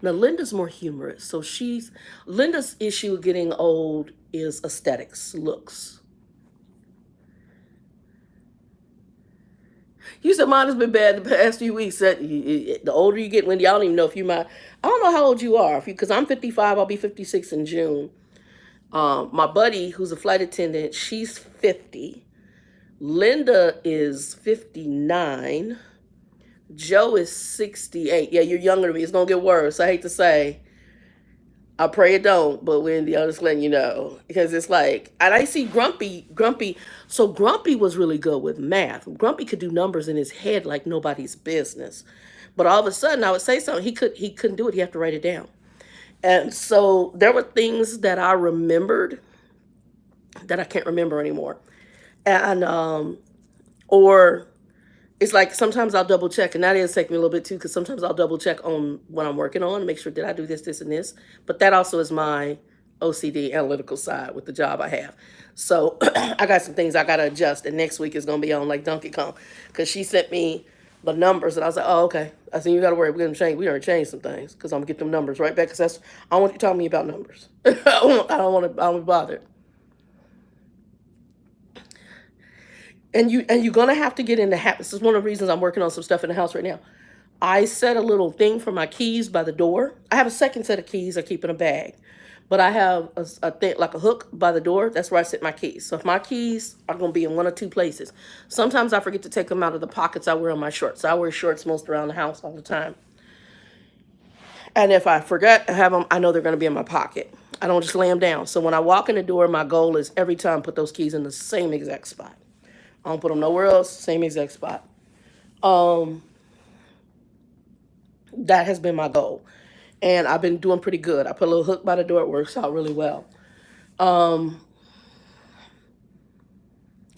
now Linda's more humorous. So Linda's issue with getting old is aesthetics, looks. You said mine has been bad the past few weeks. The older you get, Lindy, I don't even know if you might. I don't know how old you are, because I'm 55. I'll be 56 in June. My buddy, who's a flight attendant, she's 50. Linda is 59. Joe is 68. Yeah, you're younger than me. It's gonna get worse. I hate to say. I pray it don't, but Wendy, I'm just letting you know. Because it's like, and I see Grumpy. So Grumpy was really good with math. Grumpy could do numbers in his head like nobody's business. But all of a sudden, I would say something, he couldn't do it. He had to write it down. And so there were things that I remembered that I can't remember anymore. And, or it's like sometimes I'll double check, and that is taking me a little bit too, because sometimes I'll double check on what I'm working on and make sure, did I do this, and this? But that also is my OCD analytical side with the job I have. So I got some things I got to adjust, and next week is going to be on like Donkey Kong, because she sent me the numbers, and I was like, oh, okay. I said, you got to worry, we're going to change some things, because I'm going to get them numbers right back, because I want you to talk to me about numbers. I don't want to be bothered. And you're gonna have to get into habits. This is one of the reasons I'm working on some stuff in the house right now. I set a little thing for my keys by the door. I have a second set of keys I keep in a bag, but I have a thing like a hook by the door. That's where I set my keys. So if my keys are gonna be in one or two places, sometimes I forget to take them out of the pockets I wear on my shorts. I wear shorts most around the house all the time. And if I forget to have them, I know they're gonna be in my pocket. I don't just lay them down. So when I walk in the door, my goal is every time put those keys in the same exact spot. I don't put them nowhere else, same exact spot. That has been my goal. And I've been doing pretty good. I put a little hook by the door. It works out really well.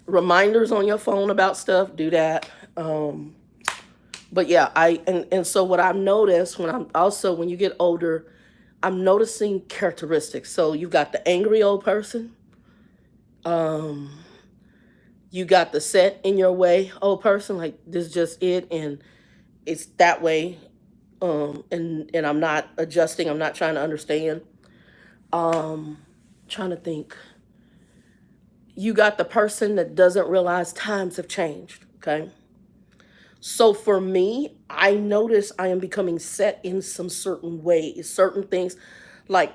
Reminders on your phone about stuff, do that. But yeah, and so what I've noticed when you get older, I'm noticing characteristics. So you've got the angry old person. You got the set in your way old person, like this is just it, and it's that way. And I'm not adjusting. I'm not trying to understand. Trying to think. You got the person that doesn't realize times have changed. Okay. So for me, I notice I am becoming set in some certain ways, certain things. Like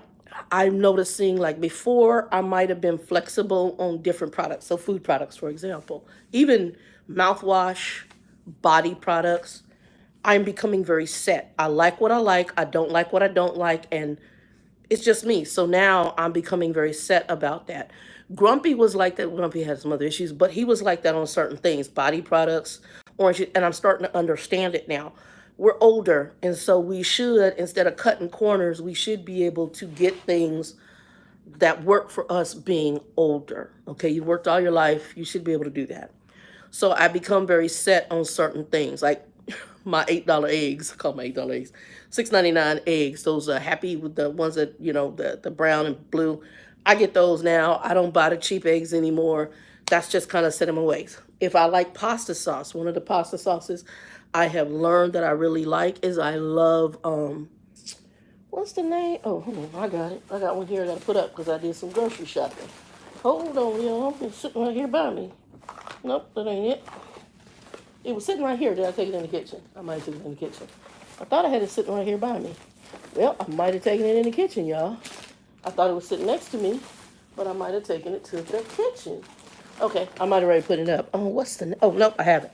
I'm noticing, like before, I might have been flexible on different products. So food products, for example, even mouthwash, body products. I'm becoming very set. I like what I like. I don't like what I don't like. And it's just me. So now I'm becoming very set about that. Grumpy was like that. Grumpy had some other issues, but he was like that on certain things, body products, orange, and I'm starting to understand it now. We're older, and so we should, instead of cutting corners, we should be able to get things that work for us being older. Okay, you worked all your life, you should be able to do that. So I become very set on certain things, like my $8 eggs. I call my $8 eggs, $6.99 eggs. Those are happy with the ones that the brown and blue. I get those now. I don't buy the cheap eggs anymore. That's just kind of set in my ways. If I like pasta sauce, one of the pasta sauces I have learned that I really like is I love what's the name? Oh, hold on, I got it. I got one here that I put up because I did some grocery shopping. Hold on, y'all. It's sitting right here by me. Nope, that ain't it. It was sitting right here. Did I take it in the kitchen? I might have taken it in the kitchen. I thought I had it sitting right here by me. Well, I might have taken it in the kitchen, y'all. I thought it was sitting next to me, but I might have taken it to the kitchen. Okay, I might have already put it up. Oh, what's the... Oh, nope, I haven't.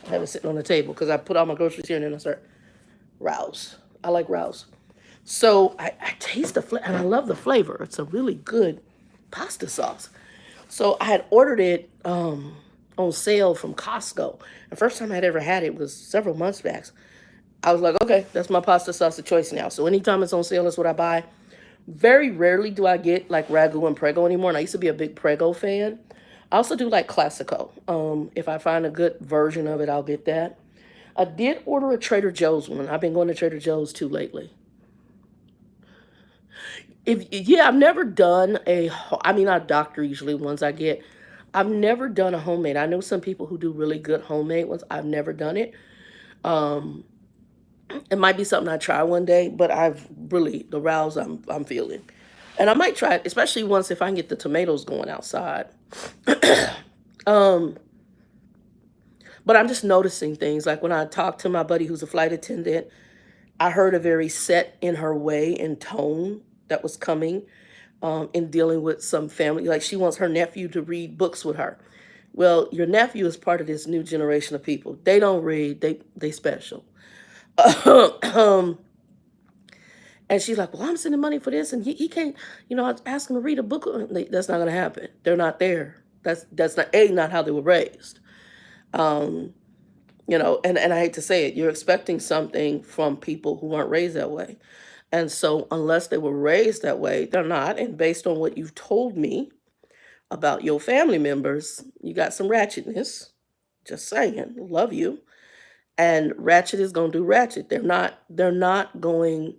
I have it sitting on the table because I put all my groceries here and then I start rouse. I like rouse. So I taste the flavor, and I love the flavor. It's a really good pasta sauce. So I had ordered it on sale from Costco. The first time I'd ever had it was several months back. I was like, okay, that's my pasta sauce of choice now. So anytime it's on sale, that's what I buy. Very rarely do I get like Ragu and Prego anymore. And I used to be a big Prego fan. I also do like Classico. If I find a good version of it, I'll get that. I did order a Trader Joe's one. I've been going to Trader Joe's too lately. I've never done I doctor usually ones I get. I've never done a homemade. I know some people who do really good homemade ones. I've never done it. Um, it might be something I try one day, but I've really the rouse I'm feeling, and I might try it, especially once if I can get the tomatoes going outside. um, but I'm just noticing things like when I talked to my buddy who's a flight attendant. I heard a very set in her way and tone that was coming in dealing with some family. Like she wants her nephew to read books with her. Well, your nephew is part of this new generation of people. They don't read. They special. um, and she's like, well, I'm sending money for this, and he can't. I ask him to read a book. That's not going to happen. They're not there. That's not how they were raised. Um, and I hate to say it, you're expecting something from people who weren't raised that way. And so unless they were raised that way, they're not. And based on what you've told me about your family members, you got some ratchetness. Just saying, love you. And ratchet is gonna do ratchet. They're not going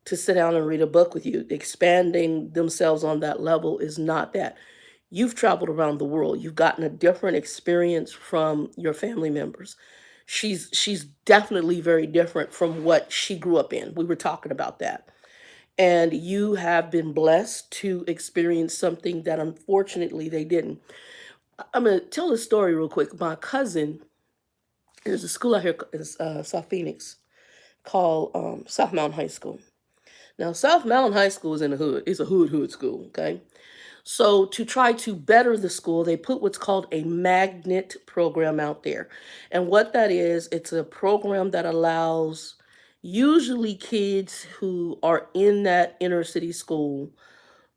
to sit down and read a book with you. Expanding themselves on that level is not that. You've traveled around the world. You've gotten a different experience from your family members. She's definitely very different from what she grew up in. We were talking about that. And you have been blessed to experience something that unfortunately they didn't. I'm going to tell a story real quick. My cousin, there's a school out here in South Phoenix called South Mountain High School. Now, South Mountain High School is in the hood. It's a hood school, okay? So to try to better the school, they put what's called a magnet program out there. And what that is, it's a program that allows usually kids who are in that inner city school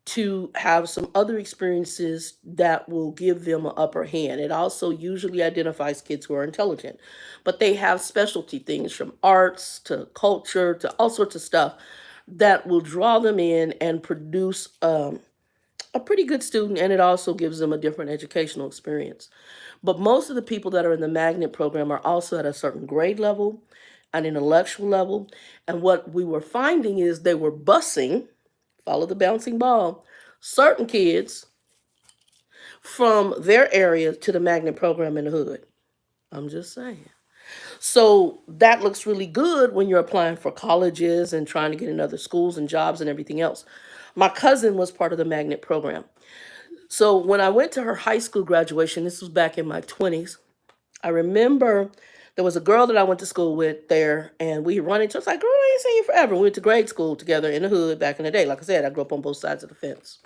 to have some other experiences that will give them an upper hand. It also usually identifies kids who are intelligent, but they have specialty things from arts to culture to all sorts of stuff that will draw them in and produce a pretty good student, and it also gives them a different educational experience. But most of the people that are in the magnet program are also at a certain grade level, an intellectual level. And what we were finding is they were busing, follow the bouncing ball, certain kids from their area to the magnet program in the hood. I'm just saying. So that looks really good when you're applying for colleges and trying to get in other schools and jobs and everything else. My cousin was part of the magnet program. So when I went to her high school graduation, this was back in my 20s, I remember there was a girl that I went to school with there, and we run into, I was like, girl, I ain't seen you forever. We went to grade school together in the hood back in the day. Like I said, I grew up on both sides of the fence.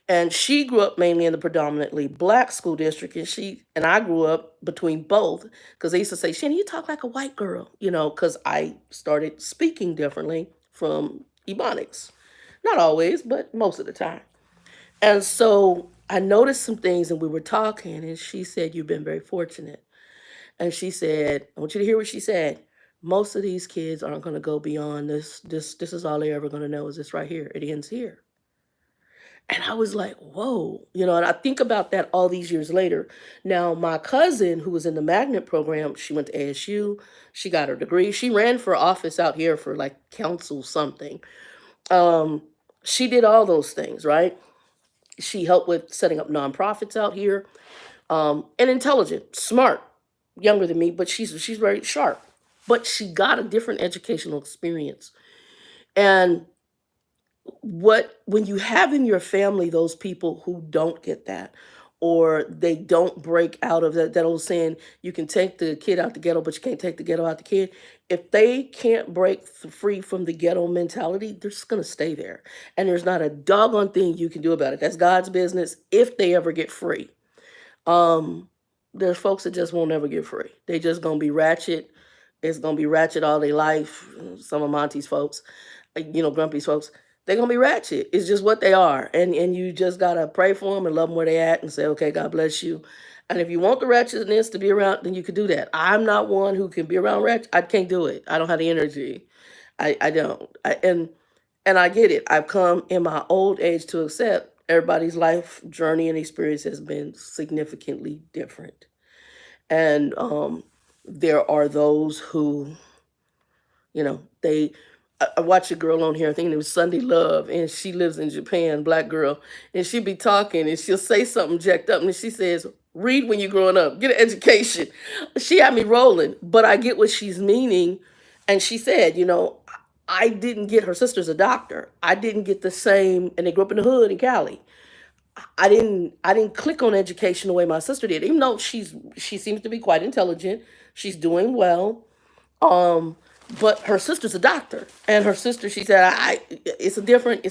And she grew up mainly in the predominantly black school district, and I grew up between both because they used to say, Shannon, you talk like a white girl, because I started speaking differently from Ebonics. Not always, but most of the time. And so I noticed some things, and we were talking, and she said, you've been very fortunate. And she said, I want you to hear what she said. Most of these kids aren't going to go beyond this. This is all they're ever going to know is this right here. It ends here. And I was like, whoa, and I think about that all these years later. Now, my cousin who was in the magnet program, she went to ASU. She got her degree. She ran for office out here for like council something. Um, she did all those things, right? She helped with setting up nonprofits out here. And intelligent, smart, younger than me, but she's very sharp. But she got a different educational experience. And when you have in your family those people who don't get that, or they don't break out of that old saying, you can take the kid out the ghetto, but you can't take the ghetto out the kid. If they can't break free from the ghetto mentality, they're just going to stay there. And there's not a doggone thing you can do about it. That's God's business if they ever get free. There's folks that just won't ever get free. They just going to be ratchet. It's going to be ratchet all their life. Some of Monty's folks, Grumpy's folks, they're going to be ratchet. It's just what they are. And you just got to pray for them and love them where they at and say, okay, God bless you. And if you want the ratchetness to be around, then you could do that. I'm not one who can be around ratchet. I can't do it. I don't have the energy. I don't. And I get it. I've come in my old age to accept everybody's life journey and experience has been significantly different. And there are those who, I watched a girl on here, I think it was Sunday Love, and she lives in Japan, black girl, and she'll be talking and she'll say something jacked up and she says, read when you're growing up, get an education. She had me rolling, but I get what she's meaning. And she said, I didn't get, her sister's a doctor. I didn't get the same, and they grew up in the hood in Cali. I didn't click on education the way my sister did, even though she seems to be quite intelligent. She's doing well. But her sister's a doctor, and her sister, she said, it's a different.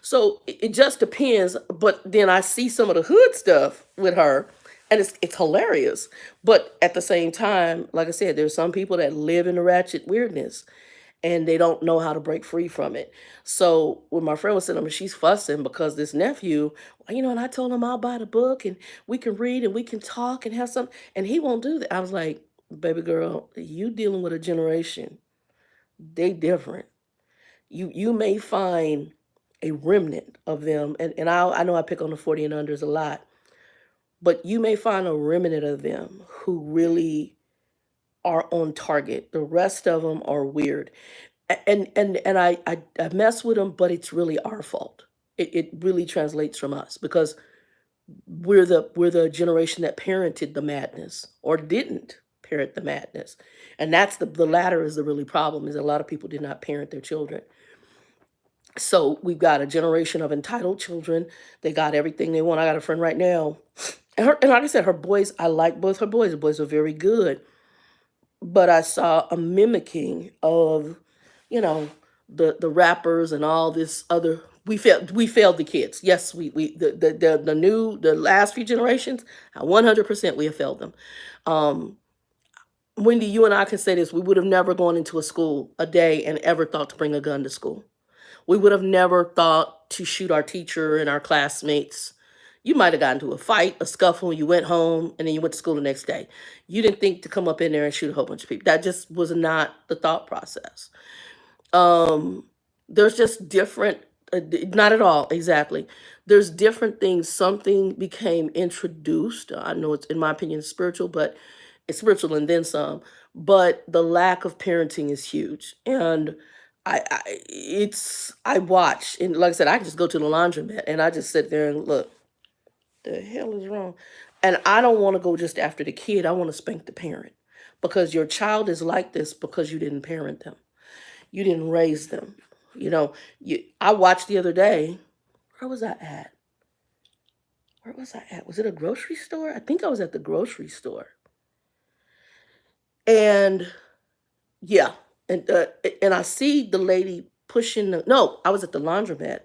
So it just depends. But then I see some of the hood stuff with her, and it's hilarious. But at the same time, like I said, there's some people that live in the ratchet weirdness, and they don't know how to break free from it. So when my friend was sitting there, she's fussing because this nephew, and I told him I'll buy the book and we can read and we can talk and have some, and he won't do that. I was like, baby girl, you dealing with a generation. They different. You may find a remnant of them, and I know I pick on the 40 and unders a lot, but you may find a remnant of them who really are on target. The rest of them are weird. And I mess with them, but it's really our fault. It really translates from us because we're the generation that parented the madness or didn't parent the madness. And that's the latter is the really problem, is a lot of people did not parent their children. So we've got a generation of entitled children. They got everything they want. I got a friend right now, and like I said, her boys, I like both her boys. The boys are very good. But I saw a mimicking of, the rappers and all this other. We failed the kids. Yes, the last few generations, 100% we have failed them. Wendy, you and I can say this: we would have never gone into a school a day and ever thought to bring a gun to school. We would have never thought to shoot our teacher and our classmates. You might have gotten into a fight, a scuffle, you went home, and then you went to school the next day. You didn't think to come up in there and shoot a whole bunch of people. That just was not the thought process. There's just different, not at all, exactly. There's different things. Something became introduced. I know it's, in my opinion, spiritual, but it's spiritual and then some. But the lack of parenting is huge. And I watch, and like I said, I just go to the laundromat and I just sit there and look. The hell is wrong? And I don't want to go just after the kid. I want to spank the parent, because your child is like this because you didn't parent them. You didn't raise them. I watched the other day. Where was I at? Was it a grocery store? I think I was at the grocery store. And yeah, and I see the lady pushing no, I was at the laundromat,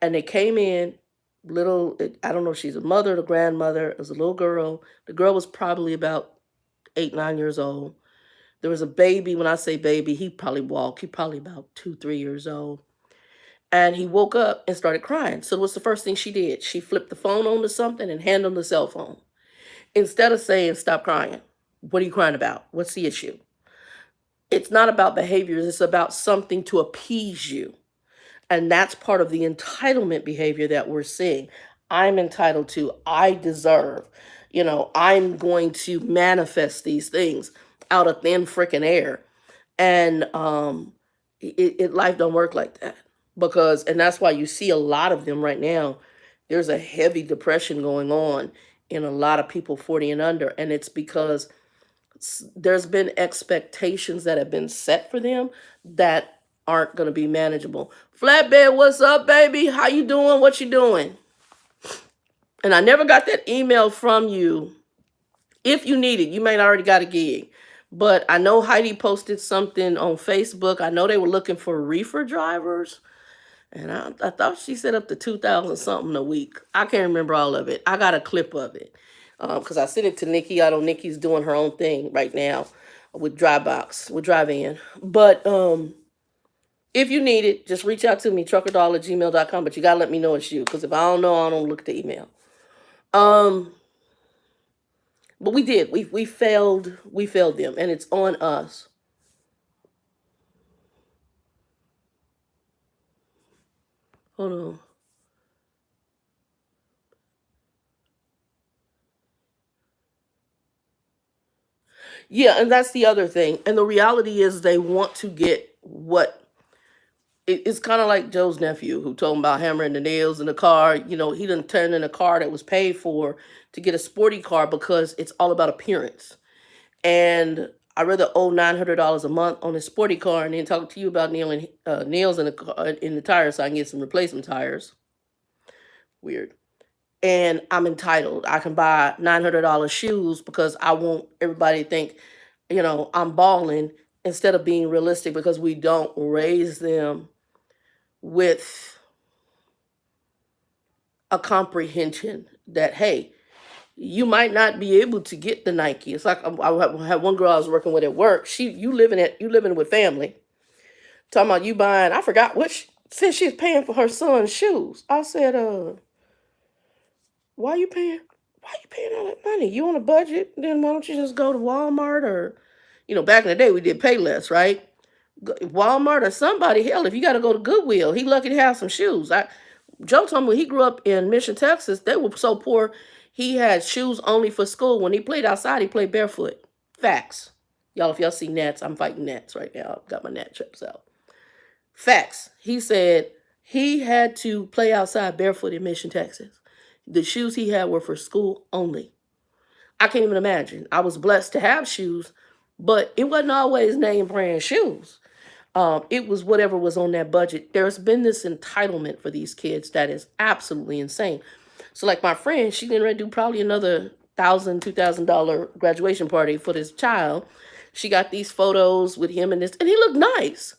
and they came in. I don't know if she's a mother or a grandmother. It was a little girl. The girl was probably about 8, 9 years old. There was a baby. When I say baby, he probably walked. He probably about 2, 3 years old. And he woke up and started crying. So what's the first thing she did? She flipped the phone on to something and handed him the cell phone. Instead of saying, stop crying. What are you crying about? What's the issue? It's not about behaviors. It's about something to appease you. And that's part of the entitlement behavior that we're seeing. I'm entitled to, I deserve, I'm going to manifest these things out of thin freaking air. And life don't work like that. And that's why you see a lot of them right now. There's a heavy depression going on in a lot of people 40 and under. And it's because there's been expectations that have been set for them that aren't going to be manageable. Flatbed, what's up, baby? How you doing? What you doing? And I never got that email from you. If you need it, you may already got a gig. But I know Heidi posted something on Facebook. I know they were looking for reefer drivers. And I thought she said up to 2,000 something a week. I can't remember all of it. I got a clip of it. Because I sent it to Nikki. I know Nikki's doing her own thing right now with Drybox, with Drive-In. But if you need it, just reach out to me, TruckerDoll@gmail.com. But you got to let me know it's you. Because if I don't know, I don't look at the email. But we did. We failed them. And it's on us. Hold on. Yeah, and that's the other thing. And the reality is they want to get what it's kind of like Joe's nephew who told him about hammering the nails in the car. You know, he didn't turn in a car that was paid for to get a sporty car because it's all about appearance. And I rather owe $900 a month on a sporty car and then talk to you about nails in the car, in the tires so I can get some replacement tires. Weird. And I'm entitled. I can buy $900 shoes because I want everybody to think, I'm balling instead of being realistic because we don't raise them with a comprehension that, hey, you might not be able to get the Nike. It's like I had one girl I was working with at work. You living with family. Talking about you buying, I forgot which, said she's paying for her son's shoes. I said, why you paying? Why you paying all that money? You on a budget? Then why don't you just go to Walmart or, back in the day we did pay less, right? Walmart or somebody. Hell, if you got to go to Goodwill, he lucky to have some shoes. Joe told me when he grew up in Mission, Texas, they were so poor. He had shoes only for school. When he played outside, he played barefoot. Facts. Y'all, if y'all see gnats, I'm fighting gnats right now. I've got my gnat traps out. Facts. He said he had to play outside barefoot in Mission, Texas. The shoes he had were for school only. I can't even imagine. I was blessed to have shoes, but it wasn't always name brand shoes. It was whatever was on that budget. There's been this entitlement for these kids that is absolutely insane. So like my friend, she getting ready to do probably another $1,000, $2,000 graduation party for this child. She got these photos with him and he looked nice.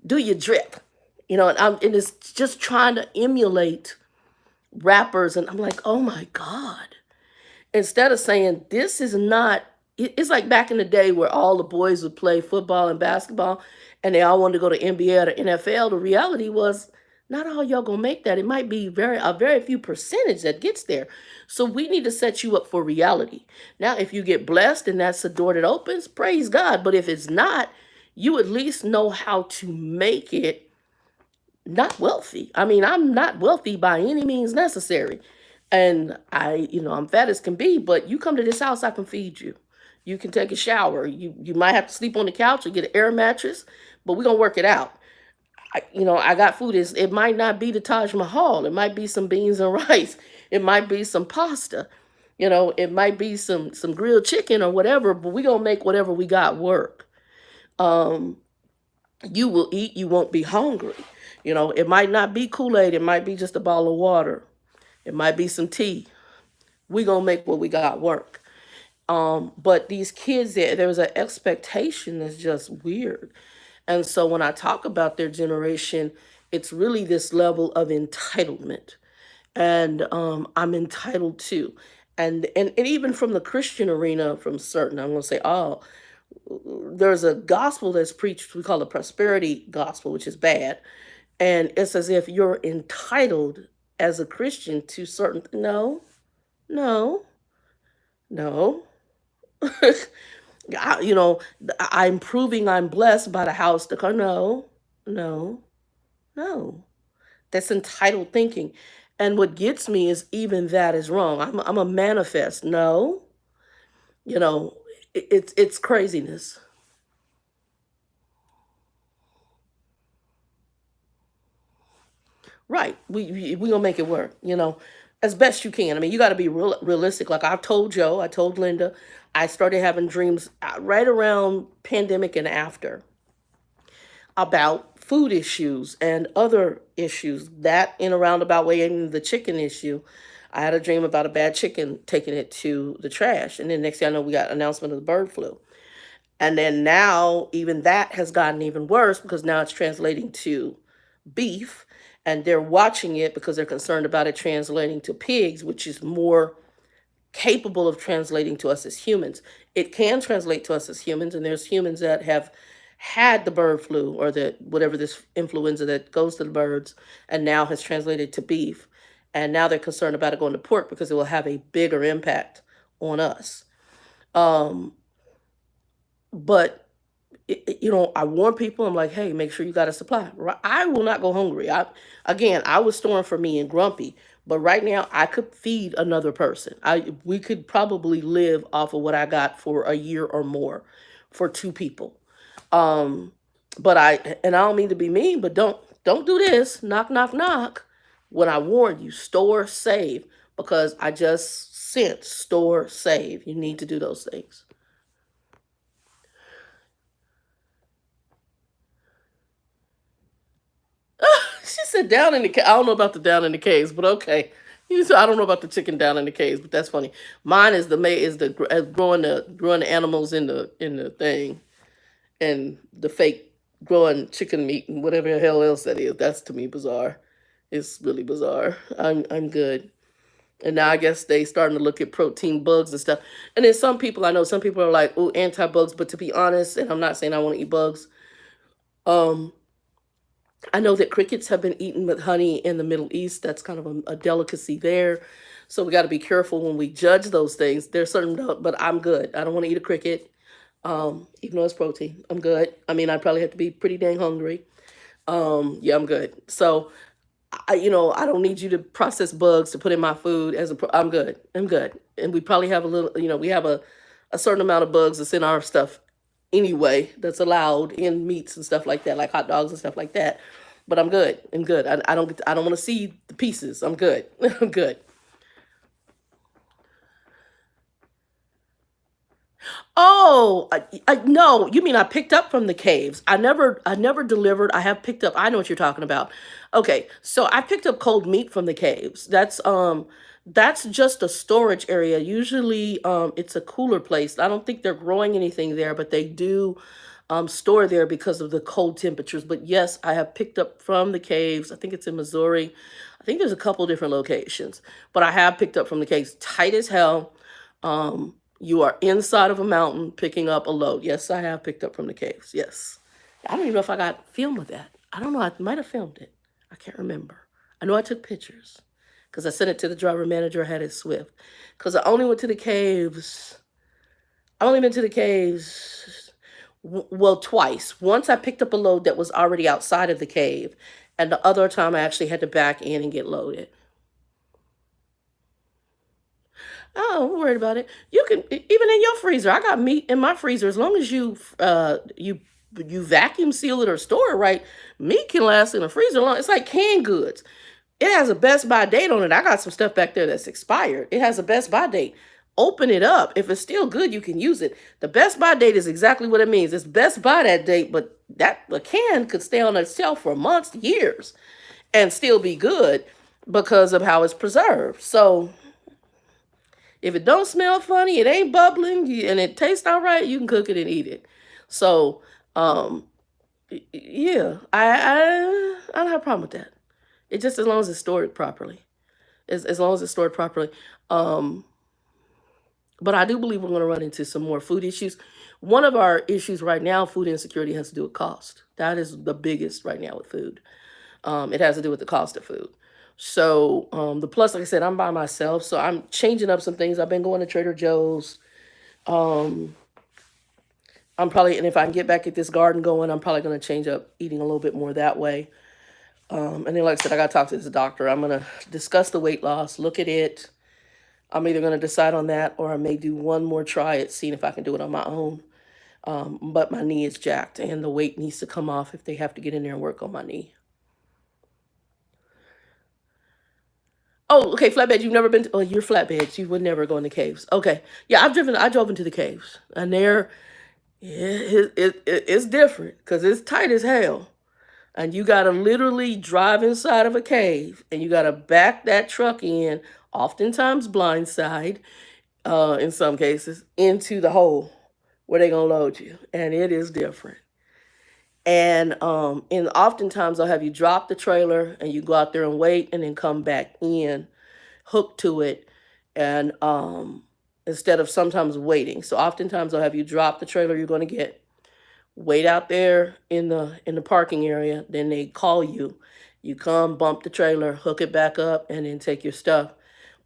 Do your drip, and it's just trying to emulate rappers. And I'm like, oh my God. Instead of saying this is not, it's like back in the day where all the boys would play football and basketball and they all wanted to go to NBA or NFL. The reality was not all y'all gonna make that. It might be a very few percentage that gets there. So we need to set you up for reality. Now, if you get blessed and that's the door that opens, praise God. But if it's not, you at least know how to make it not wealthy. I mean, I'm not wealthy by any means necessary. And I'm fat as can be, but you come to this house, I can feed you. You can take a shower. You might have to sleep on the couch or get an air mattress, but we're going to work it out. I got food. It might not be the Taj Mahal. It might be some beans and rice. It might be some pasta. It might be some grilled chicken or whatever, but we're going to make whatever we got work. You will eat. You won't be hungry. It might not be Kool-Aid. It might be just a bottle of water. It might be some tea. We're going to make what we got work. But these kids, there's an expectation that's just weird. And so when I talk about their generation, it's really this level of entitlement. And I'm entitled to. And even from the Christian arena, from certain, I'm going to say, there's a gospel that's preached, we call it prosperity gospel, which is bad. And it's as if you're entitled as a Christian to certain, no. I'm proving I'm blessed by the house, the car. No. That's entitled thinking. And what gets me is even that is wrong. I'm a manifest. No. It's craziness. Right. We gonna make it work, as best you can. I mean, you got to be realistic. Like I told Joe, I told Linda, I started having dreams right around pandemic and after about food issues and other issues. That in a roundabout way, and the chicken issue. I had a dream about a bad chicken taking it to the trash. And then next thing I know, we got announcement of the bird flu. And then now even that has gotten even worse because now it's translating to beef, and they're watching it because they're concerned about it translating to pigs, which is more capable of translating to us as humans. It can translate to us as humans, and there's humans that have had the bird flu or the whatever this influenza that goes to the birds and now has translated to beef. And now they're concerned about it going to pork because it will have a bigger impact on us. Um, but I warn people. I'm like, hey, make sure you got a supply. I will not go hungry. I was storing for me and Grumpy, but right now I could feed another person. We could probably live off of what I got for a year or more for two people. Um, but I don't mean to be mean, but don't do this. Knock, knock, knock. When I warn you, store, save, because I just sent store, save. You need to do those things. She said down in the I don't know about the down in the caves, but okay. You said I don't know about the chicken down in the caves, but that's funny. Mine is growing the animals in the thing, and the fake growing chicken meat and whatever the hell else that is. That's to me bizarre. It's really bizarre. I'm good. And now I guess they starting to look at protein bugs and stuff. And then I know some people are like, oh, anti-bugs, but to be honest, and I'm not saying I want to eat bugs, um, I know that crickets have been eaten with honey in the Middle East. That's kind of a delicacy there. So we got to be careful when we judge those things. There's certain, but I'm good. I don't want to eat a cricket, even though it's protein. I'm good. I mean, I probably have to be pretty dang hungry. Yeah, I'm good. So, I don't need you to process bugs to put in my food I'm good. I'm good. And we probably have a little, we have a certain amount of bugs that's in our stuff anyway that's allowed in meats and stuff like that, like hot dogs and stuff like that. But I'm good. I'm good. I don't want to see the pieces. I'm good. I'm good. Oh, no, you mean I picked up from the caves. I never delivered. I have picked up. I know what you're talking about. Okay, so I picked up cold meat from the caves. That's just a storage area. Usually it's a cooler place. I don't think they're growing anything there, but they do store there because of the cold temperatures. But yes, I have picked up from the caves. I think it's in Missouri. I think there's a couple different locations, but I have picked up from the caves. Tight as hell. You are inside of a mountain picking up a load. Yes, I have picked up from the caves. Yes. I don't even know if I got film of that. I don't know. I might have filmed it. I can't remember. I know I took pictures because I sent it to the driver manager. I had it Swift because I only went to the caves. I only been to the caves, well, twice. Once I picked up a load that was already outside of the cave, and the other time I actually had to back in and get loaded. Oh, I'm worried about it. You can even in your freezer. I got meat in my freezer. As long as you vacuum seal it or store it right, meat can last in a freezer long. It's like canned goods. It has a best by date on it. I got some stuff back there that's expired. It has a best by date. Open it up. If it's still good, you can use it. The best by date is exactly what it means. It's best by that date, but that a can could stay on itself for months, years, and still be good because of how it's preserved. So if it don't smell funny, it ain't bubbling, and it tastes all right, you can cook it and eat it. So, yeah, I don't have a problem with that. It just as long as it's stored properly. As long as it's stored properly. Um, but I do believe we're going to run into some more food issues. One of our issues right now, food insecurity, has to do with cost. That is the biggest right now with food. It has to do with the cost of food. So the plus, like I said, I'm by myself, so I'm changing up some things. I've been going to Trader Joe's. Um, and if I can get back at this garden going, I'm probably going to change up eating a little bit more that way. And then, like I said, I got to talk to this doctor. I'm going to discuss the weight loss, look at it. I'm either going to decide on that or I may do one more try at seeing if I can do it on my own. But my knee is jacked and the weight needs to come off if they have to get in there and work on my knee. Oh, okay, flatbed. You've never been to, oh, you're flatbeds. You would never go in the caves. Okay. Yeah, I drove into the caves. And it's different because it's tight as hell. And you got to literally drive inside of a cave and you got to back that truck in oftentimes blindside, in some cases, into the hole where they're gonna load you, and it is different. And oftentimes they'll have you drop the trailer and you go out there and wait, and then come back in, hook to it, and instead of sometimes waiting. So oftentimes they'll have you drop the trailer you're going to get, wait out there in the parking area, then they call you. You come, bump the trailer, hook it back up, and then take your stuff.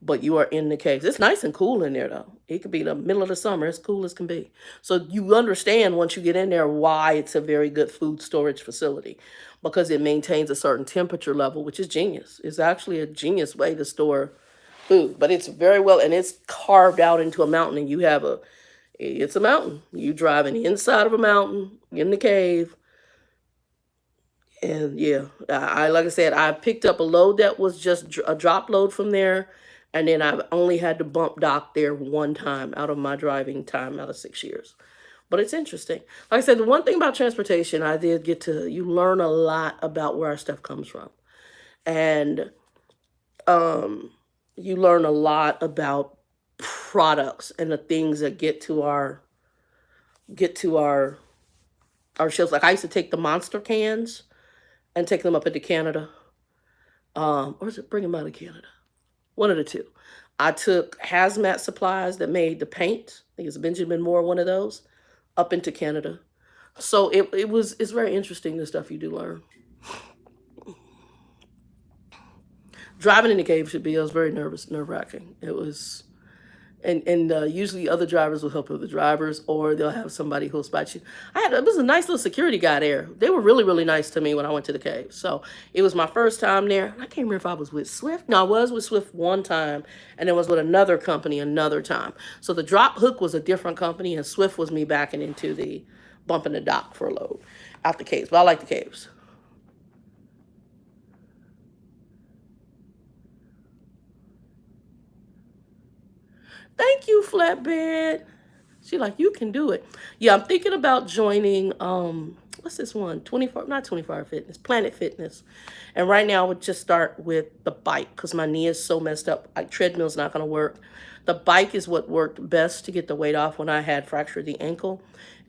But you are in the caves. It's nice and cool in there, though. It could be the middle of the summer. It's cool as can be. So you understand once you get in there why it's a very good food storage facility, because it maintains a certain temperature level, which is genius. It's actually a genius way to store food. But it's very well, and it's carved out into a mountain, and it's a mountain. You driving inside of a mountain in the cave. And yeah, I like I said, I picked up a load that was just a drop load from there, and then I've only had to bump dock there one time out of my driving time out of 6 years. But it's interesting. Like I said, the one thing about transportation, I did get to you learn a lot about where our stuff comes from, and you learn a lot about products and the things that get to our shelves. Like I used to take the Monster cans and take them up into Canada. Or is it bring them out of Canada? One of the two. I took hazmat supplies that made the paint. I think it's Benjamin Moore, one of those, up into Canada. So it's very interesting, the stuff you do learn. Driving in the cave should be. I was very nerve-wracking. It was, and usually other drivers will help with the drivers, or they'll have somebody who'll spot you. It was a nice little security guy there. They were really, really nice to me when I went to the cave. So it was my first time there. I can't remember if I was with Swift. No, I was with Swift one time, and it was with another company another time. So the drop hook was a different company, and Swift was me backing into the bumping the dock for a load out the caves. But I like the caves. Thank you, Flatbed. She like, you can do it. Yeah, I'm thinking about joining, what's this one? 24, not 24-hour fitness, Planet Fitness. And right now I would just start with the bike because my knee is so messed up. Like treadmill's not going to work. The bike is what worked best to get the weight off when I had fractured the ankle.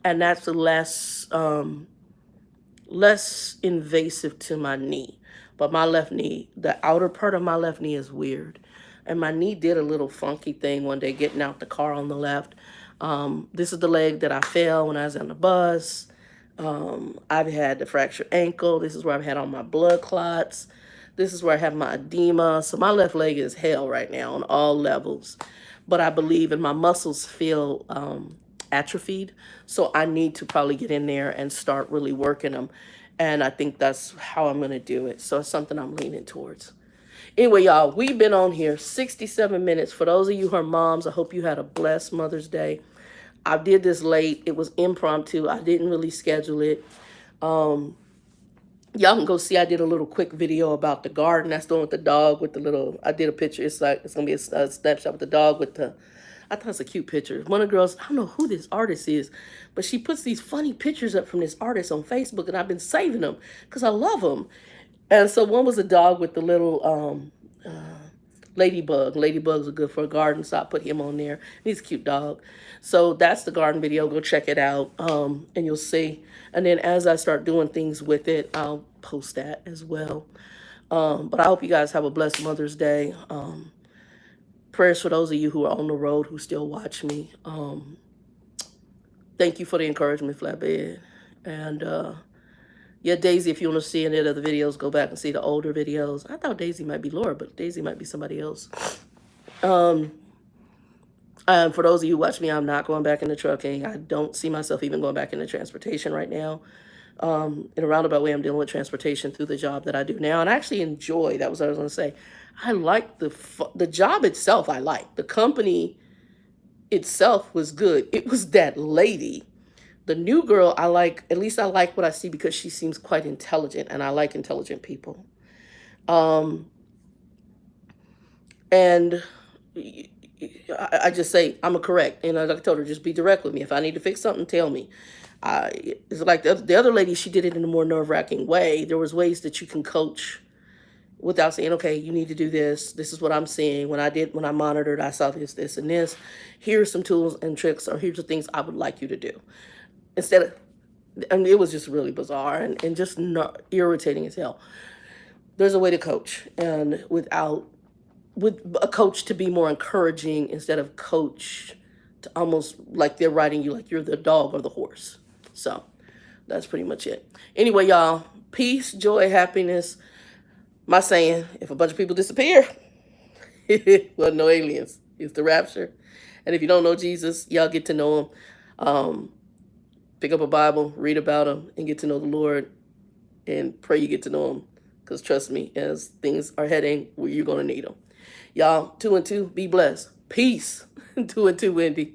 And that's less invasive to my knee. But my left knee, the outer part of my left knee is weird. And my knee did a little funky thing one day getting out the car on the left. This is the leg that I fell when I was on the bus. I've had the fractured ankle. This is where I've had all my blood clots. This is where I have my edema. So my left leg is hell right now on all levels. But I believe, and my muscles feel atrophied. So I need to probably get in there and start really working them. And I think that's how I'm going to do it. So it's something I'm leaning towards. Anyway, y'all, we've been on here 67 minutes. For those of you who are moms, I hope you had a blessed Mother's Day. I did this late. It was impromptu. I didn't really schedule it. Y'all can go see, I did a little quick video about the garden. That's the one with the dog with the little, I did a picture. It's going to be a snapshot with the dog with the, I thought it's a cute picture. One of the girls, I don't know who this artist is, but she puts these funny pictures up from this artist on Facebook, and I've been saving them because I love them. And so one was a dog with the little ladybug. Ladybugs are good for a garden, so I put him on there. He's a cute dog. So that's the garden video. Go check it out, and you'll see. And then as I start doing things with it, I'll post that as well. But I hope you guys have a blessed Mother's Day. Prayers for those of you who are on the road who still watch me. Thank you for the encouragement, Flatbed. And yeah, Daisy, if you want to see any of the videos, go back and see the older videos. I thought Daisy might be Laura, but Daisy might be somebody else. And for those of you who watch me, I'm not going back into trucking. I don't see myself even going back into transportation right now. In a roundabout way, I'm dealing with transportation through the job that I do now. And I actually enjoy, that was what I was going to say. I like the job itself. I like the company itself was good. It was that lady. The new girl, I like, at least I like what I see because she seems quite intelligent, and I like intelligent people. And I just say, I'm a correct. And like I told her, just be direct with me. If I need to fix something, tell me. It's like the other lady, she did it in a more nerve-wracking way. There was ways that you can coach without saying, okay, you need to do this. This is what I'm seeing. When I monitored, I saw this, and this. Here's some tools and tricks, or here's the things I would like you to do. Instead of, and it was just really bizarre and just not irritating as hell. There's a way to coach, and with a coach to be more encouraging instead of coach to almost like they're writing you like you're the dog or the horse. So that's pretty much it. Anyway, y'all, peace, joy, happiness. My saying, if a bunch of people disappear, well, no aliens. It's the rapture. And if you don't know Jesus, y'all get to know him. Pick up a Bible, read about him, and get to know the Lord, and pray you get to know him. Because trust me, as things are heading, you're going to need him. Y'all, 2 and 2, be blessed. Peace. 2 and 2, Wendy.